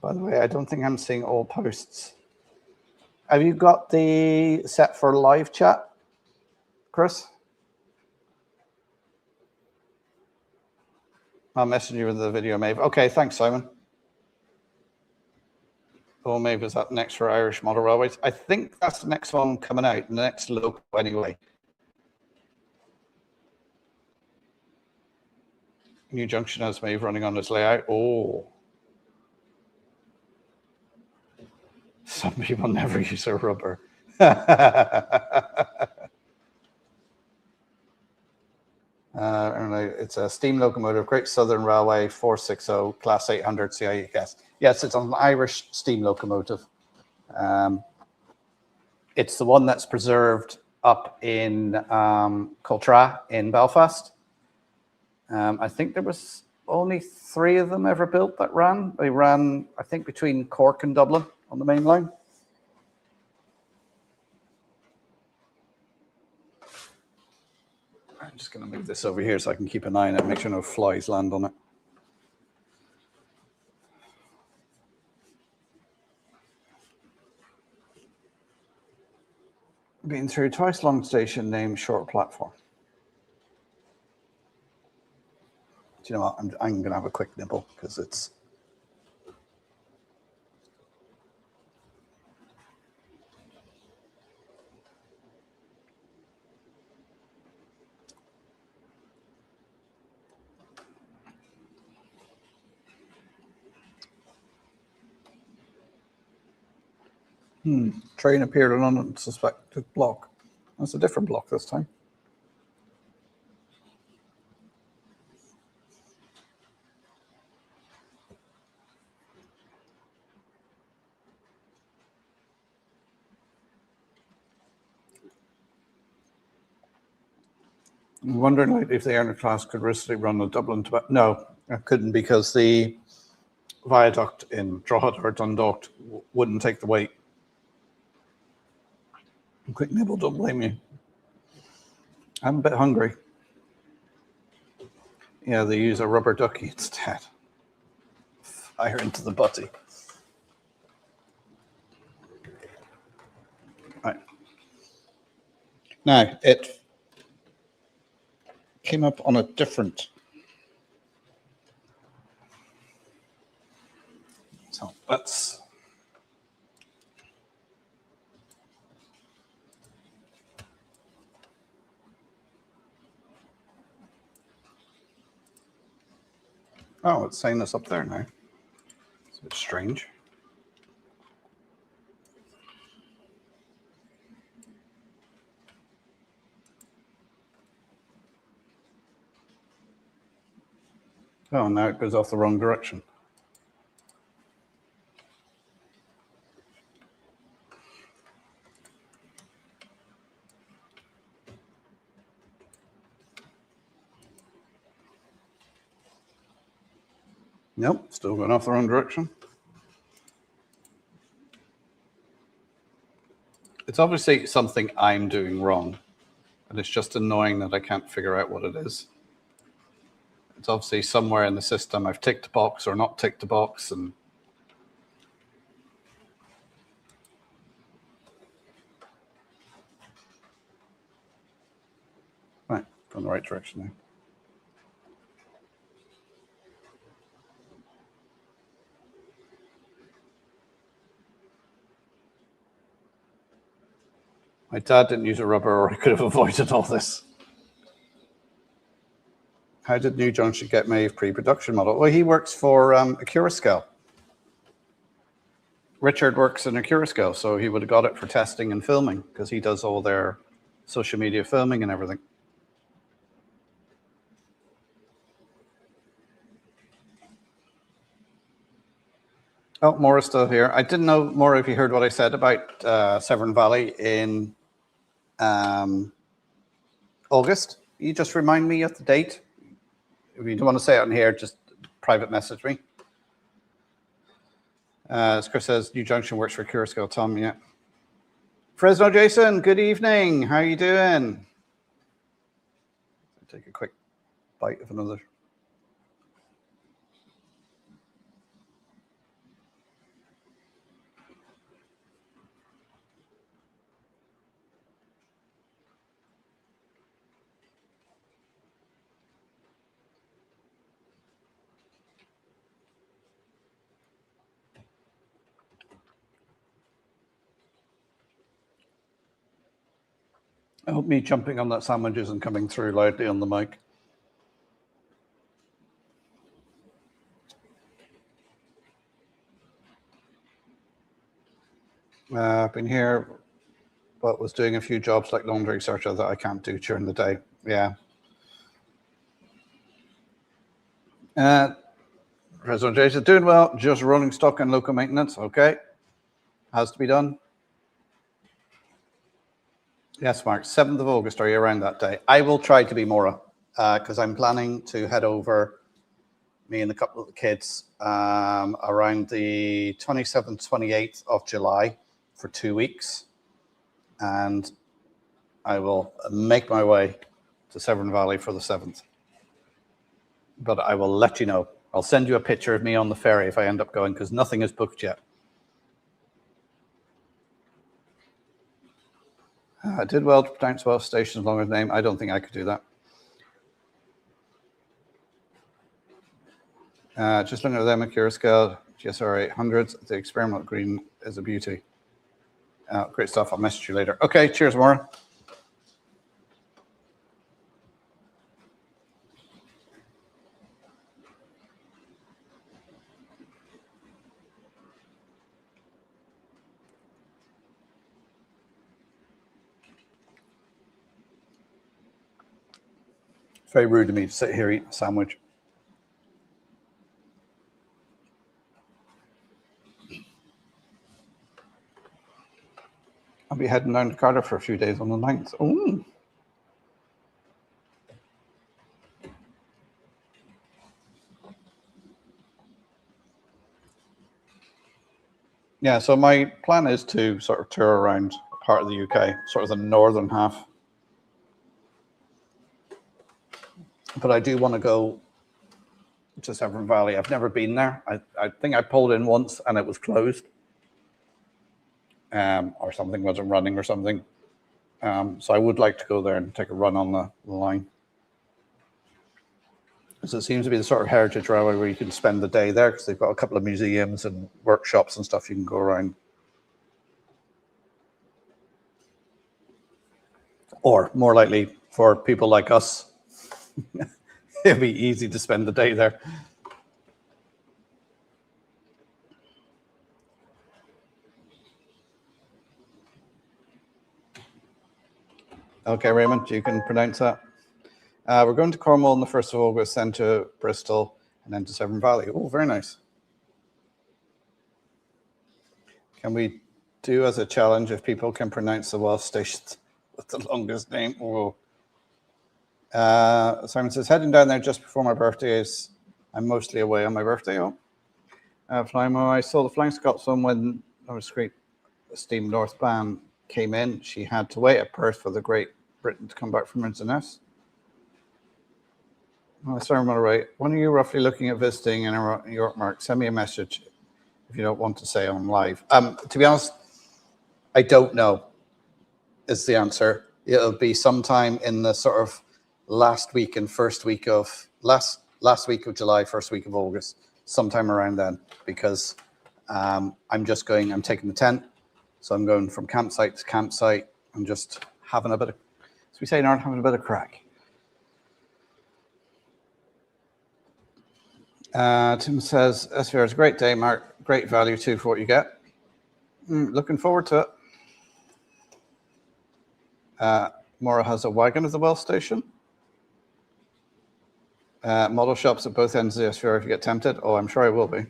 By the way, I don't think I'm seeing all posts. Have you got the set for live chat, Chris? I'll message you with the video, Maeve. Okay, thanks, Simon. Oh, Maeve is up next for Irish Model Railways. I think that's the next one coming out, the next local anyway. New Junction has Maeve running on this layout. Oh. Some people never use a rubber. It's a steam locomotive, Great Southern Railway 460 Class 800 CIES. Yes, it's an Irish steam locomotive. It's the one that's preserved up in Coltra in Belfast. I think there was only 3 of them ever built that ran. They ran, I think, between Cork and Dublin on the main line. I'm just going to move this over here so I can keep an eye on it, make sure no flies land on it. Been through twice long station, named short platform. Do you know what? I'm going to have a quick nibble because it's. Train appeared on an unsuspected block. That's a different block this time. I'm wondering if the Ireland class could realistically run the Dublin to. No, I couldn't, because the viaduct in Drogheda or Dundalk wouldn't take the weight. A quick nibble, don't blame you. I'm a bit hungry. Yeah, they use a rubber ducky instead. Fire into the butty. Right. Now, it came up on a different. So let's. Oh, it's saying this up there now. It's a bit strange. Oh, now it goes off the wrong direction. Nope, still going off the wrong direction. It's obviously something I'm doing wrong, and it's just annoying that I can't figure out what it is. It's obviously somewhere in the system I've ticked a box or not ticked a box, and right, going the right direction now. My dad didn't use a rubber, or I could have avoided all this. How did New Junction get Maeve pre-production model? Well, he works for Accurascale. Richard works in Accurascale, so he would have got it for testing and filming because he does all their social media filming and everything. Oh, Maura's still here. I didn't know, Maura, if you heard what I said about Severn Valley in August. You just remind me of the date. If you don't want to say it on here, just private message me. As Chris says, New Junction works for Accurascale. Tom, yeah. Fresno Jason, good evening. How are you doing? Take a quick bite of another. I hope me jumping on that sandwich isn't coming through loudly on the mic. I've been here, but was doing a few jobs like laundry, etc. that I can't do during the day. Yeah. President Jason, doing well, just running stock and local maintenance. Okay. Has to be done. Yes, Mark, 7th of August, are you around that day? I will try to be more, because I'm planning to head over, me and a couple of the kids, around the 27th, 28th of July for 2 weeks. And I will make my way to Severn Valley for the 7th. But I will let you know. I'll send you a picture of me on the ferry if I end up going, because nothing is booked yet. I did well to pronounce Welsh Station's longer name. I don't think I could do that. Just looking at them at Accurascale, GSR 800s, the experimental green is a beauty. Great stuff. I'll message you later. Okay, cheers, Maura. It's very rude of me to sit here eating a sandwich. I'll be heading down to Cardiff for a few days on the 9th. Oh. Yeah, so my plan is to sort of tour around part of the UK, sort of the northern half. But I do want to go to Severn Valley. I've never been there. I think I pulled in once and it was closed. Or something wasn't running or something. So I would like to go there and take a run on the line. So it seems to be the sort of heritage railway where you can spend the day there because they've got a couple of museums and workshops and stuff you can go around. Or more likely for people like us, it'll be easy to spend the day there. Okay, Raymond, you can pronounce that. We're going to Cornwall on the 1st of August, then to Bristol, and then to Severn Valley. Oh, very nice. Can we do as a challenge if people can pronounce the Welsh stations with the longest name? Oh. Simon says, heading down there just before my birthday is, I'm mostly away on my birthday. Oh. Flymo, I saw the Flying Scotsman when our Great Steam Northbound came in. She had to wait at Perth for the Great Britain to come back from Inverness. Oh, sorry, I'm right. When are you roughly looking at visiting in York, Mark? Send me a message if you don't want to say on live. To be honest, I don't know is the answer. It'll be sometime in the sort of last week of July, first week of August, sometime around then, because I'm taking the tent. So I'm going from campsite to campsite and just having a bit of, as we say in Ireland, having a bit of crack. Tim says, SVR is a great day, Mark. Great value too for what you get. Looking forward to it. Mora has a wagon at the Welsh station. Model shops at both ends of the SVR if you get tempted. Oh, I'm sure I will be.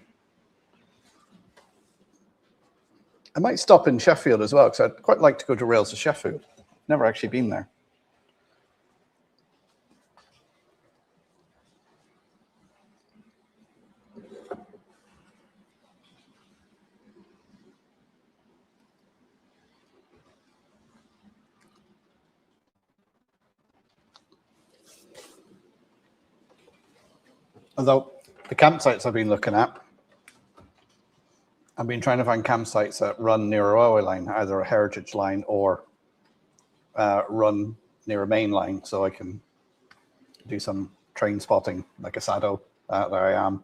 I might stop in Sheffield as well, because I'd quite like to go to Rails to Sheffield. Never actually been there. Although the campsites I've been looking at, I've been trying to find campsites that run near a railway line, either a heritage line or run near a main line, so I can do some train spotting like a Sado. There I am.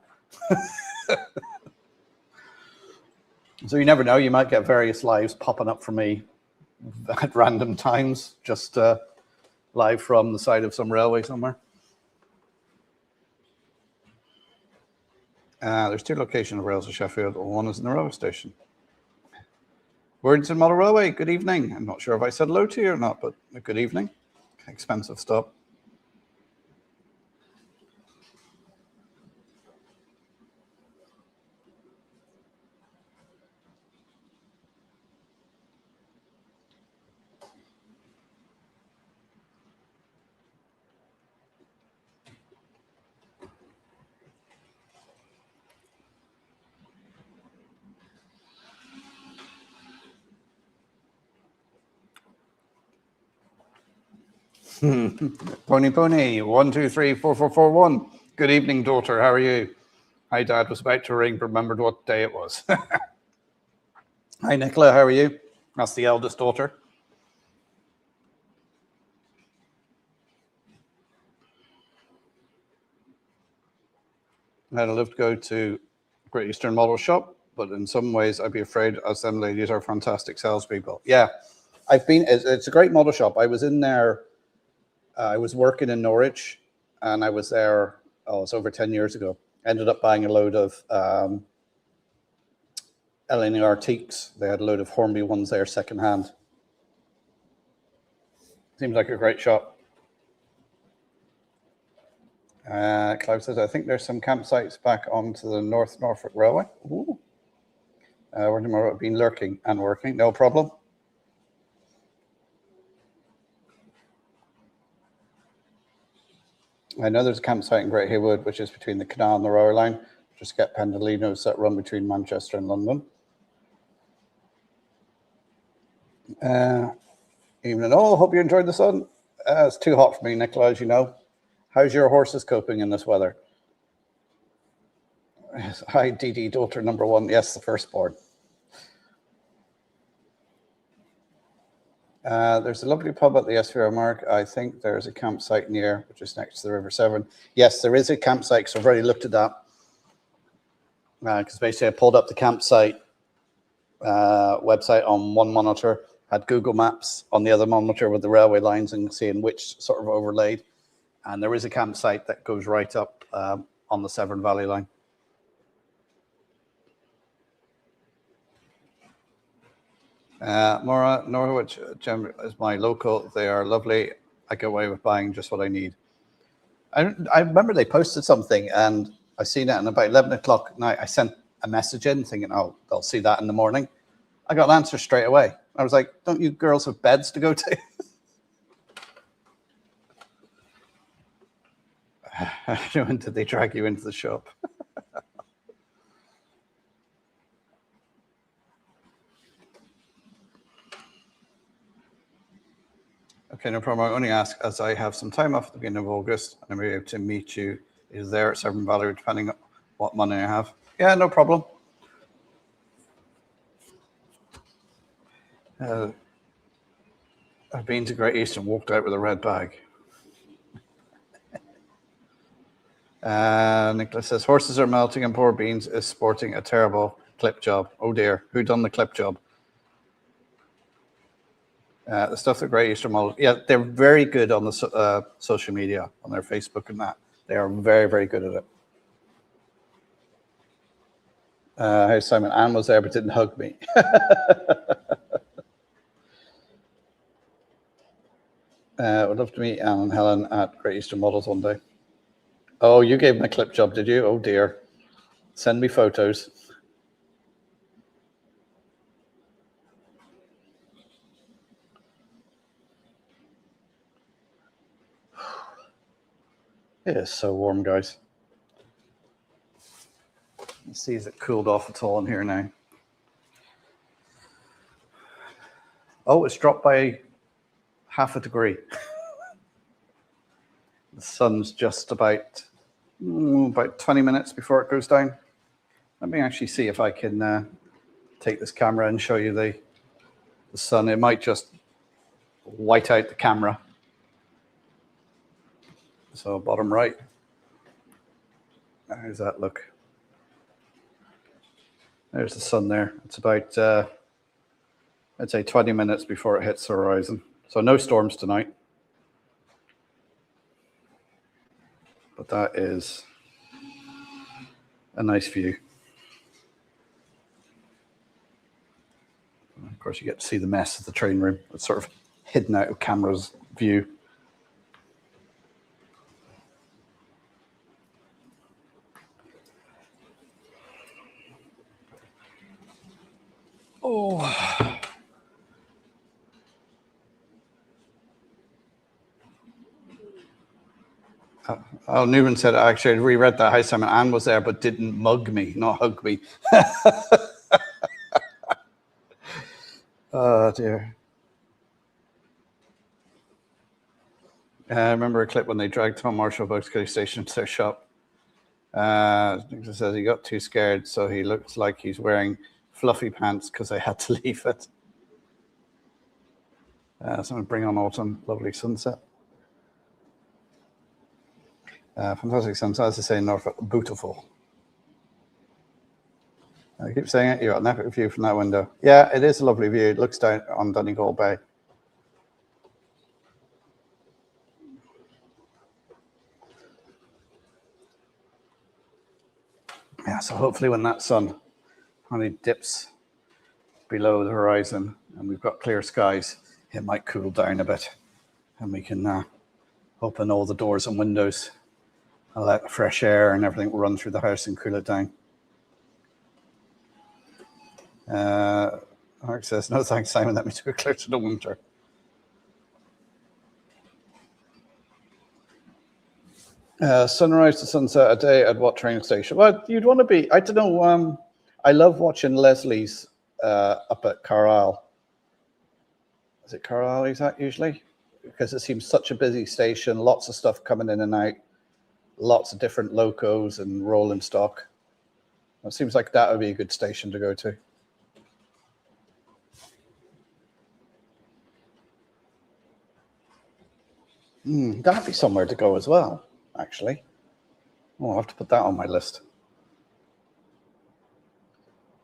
So you never know, you might get various lives popping up for me at random times, just live from the side of some railway somewhere. There's two locations of Rails of Sheffield. One is in the railway station. Words in Model Railway, good evening. I'm not sure if I said hello to you or not, but good evening. Expensive stop. Pony, 1, 2, 3, 4, 4, 4, 1. Good evening, daughter. How are you? Hi, Dad was about to ring, but remembered what day it was. Hi, Nicola. How are you? That's the eldest daughter. I'd love to go to Great Eastern Model Shop, but in some ways I'd be afraid, as them ladies are fantastic salespeople. Yeah, I've been. It's a great model shop. I was in there. I was working in Norwich, and I was there. Oh, it's over 10 years ago. Ended up buying a load of LNE Artiques. They had a load of Hornby ones there secondhand. Seems like a great shop. Clive says, I think there's some campsites back onto the North Norfolk Railway. Ooh. Where tomorrow I've been lurking and working, no problem. I know there's a campsite in Great Haywood, which is between the canal and the railway line. Just get Pendolinos that run between Manchester and London. Evening all, hope you enjoyed the sun. It's too hot for me, Nicola, as you know. How's your horses coping in this weather? Hi, DD, daughter number one. Yes, the firstborn. There's a lovely pub at the SVR Mark. I think there's a campsite near, which is next to the River Severn. Yes, there is a campsite, so I've already looked at that. Because basically I pulled up the campsite website on one monitor, had Google Maps on the other monitor with the railway lines and seeing which sort of overlaid. And there is a campsite that goes right up on the Severn Valley line. Mora, Norwich Gem is my local. They are lovely. I get away with buying just what I need. I remember they posted something and I seen it, and about 11 o'clock at night, I sent a message in thinking, oh, they'll see that in the morning. I got an answer straight away. I was like, don't you girls have beds to go to? When did they drag you into the shop? Okay, no problem. I only ask as I have some time off at the beginning of August and I'm able to meet you is there at Severn Valley, depending on what money I have. Yeah, no problem. I've been to Great Eastern, walked out with a red bag. Nicholas says, horses are melting and poor Beans is sporting a terrible clip job. Oh dear, who done the clip job? The stuff that Great Eastern models, yeah, they're very good on the social media, on their Facebook and that. They are very, very good at it. Hey, Simon, Anne was there but didn't hug me. Would love to meet Anne and Helen at Great Eastern Models one day. Oh, you gave them a clip job, did you? Oh dear. Send me photos. It is so warm, guys. Let's see, is it cooled off at all in here now? Oh, it's dropped by half a degree. The sun's just about 20 minutes before it goes down. Let me actually see if I can take this camera and show you the sun. It might just white out the camera. So bottom right. How does that look? There's the sun there. It's about, I'd say 20 minutes before it hits the horizon. So no storms tonight. But that is a nice view. And of course, you get to see the mess of the train room. It's sort of hidden out of camera's view. Oh. Oh, Newman said, actually, I reread that. Hi, Simon. Anne was there, but didn't mug me, not hug me. Oh, dear. I remember a clip when they dragged Tom Marshall of Oaks Kelly Station to their shop. Nicholas says he got too scared, so he looks like he's wearing fluffy pants because I had to leave it. Someone bring on autumn, lovely sunset. Fantastic sunset, as I say in Norfolk, beautiful. I keep saying it, you got an epic view from that window. Yeah, it is a lovely view. It looks down on Donegal Bay. Yeah, so hopefully when that sun only dips below the horizon and we've got clear skies, it might cool down a bit and we can open all the doors and windows and let fresh air and everything run through the house and cool it down. Mark says, no thanks, Simon, let me do it clear to the winter. Sunrise to sunset a day at what train station? Well, you'd want to be, I don't know, I love watching Leslie's up at Carlisle. Is it Carlisle he's at usually? Because it seems such a busy station, lots of stuff coming in and out, lots of different locos and rolling stock. It seems like that would be a good station to go to. That'd be somewhere to go as well, actually. Oh, I'll have to put that on my list.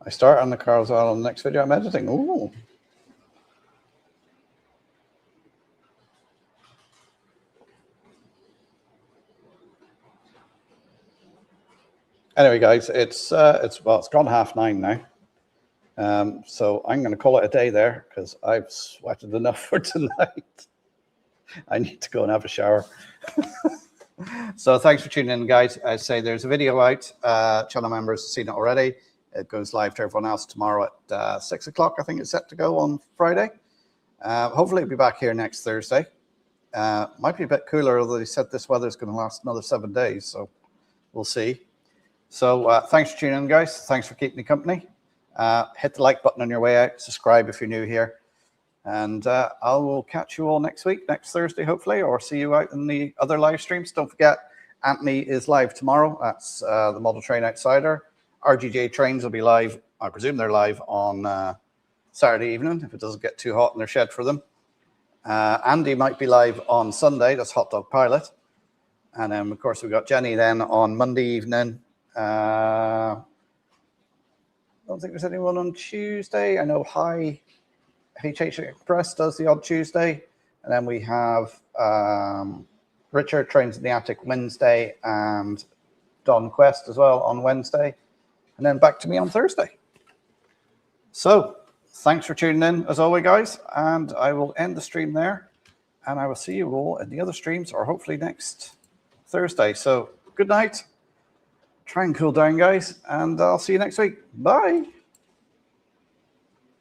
I start on the Carlisle on the next video I'm editing. Ooh. Anyway, guys, it's gone 9:30 now. So I'm going to call it a day there because I've sweated enough for tonight. I need to go and have a shower. So thanks for tuning in, guys. I say there's a video out. Channel members have seen it already. It goes live to everyone else tomorrow at 6 o'clock. I think it's set to go on Friday. Hopefully it'll be back here next Thursday. Might be a bit cooler, although they said this weather is going to last another 7 days. So we'll see. So thanks for tuning in, guys. Thanks for keeping me company. Hit the like button on your way out. Subscribe if you're new here. And I will catch you all next week, next Thursday, hopefully, or see you out in the other live streams. Don't forget, Anthony is live tomorrow. That's the Model Train Outsider. RGJ Trains will be live. I presume they're live on Saturday evening, if it doesn't get too hot in their shed for them. Andy might be live on Sunday. That's Hot Dog Pilot. And then, of course, we've got Jenny then on Monday evening. I don't think there's anyone on Tuesday. I know HH Express does the odd Tuesday. And then we have Richard Trains in the Attic Wednesday and Don Quest as well on Wednesday. And then back to me on Thursday. So thanks for tuning in as always, guys. And I will end the stream there. And I will see you all in the other streams or hopefully next Thursday. So good night. Try and cool down, guys. And I'll see you next week. Bye.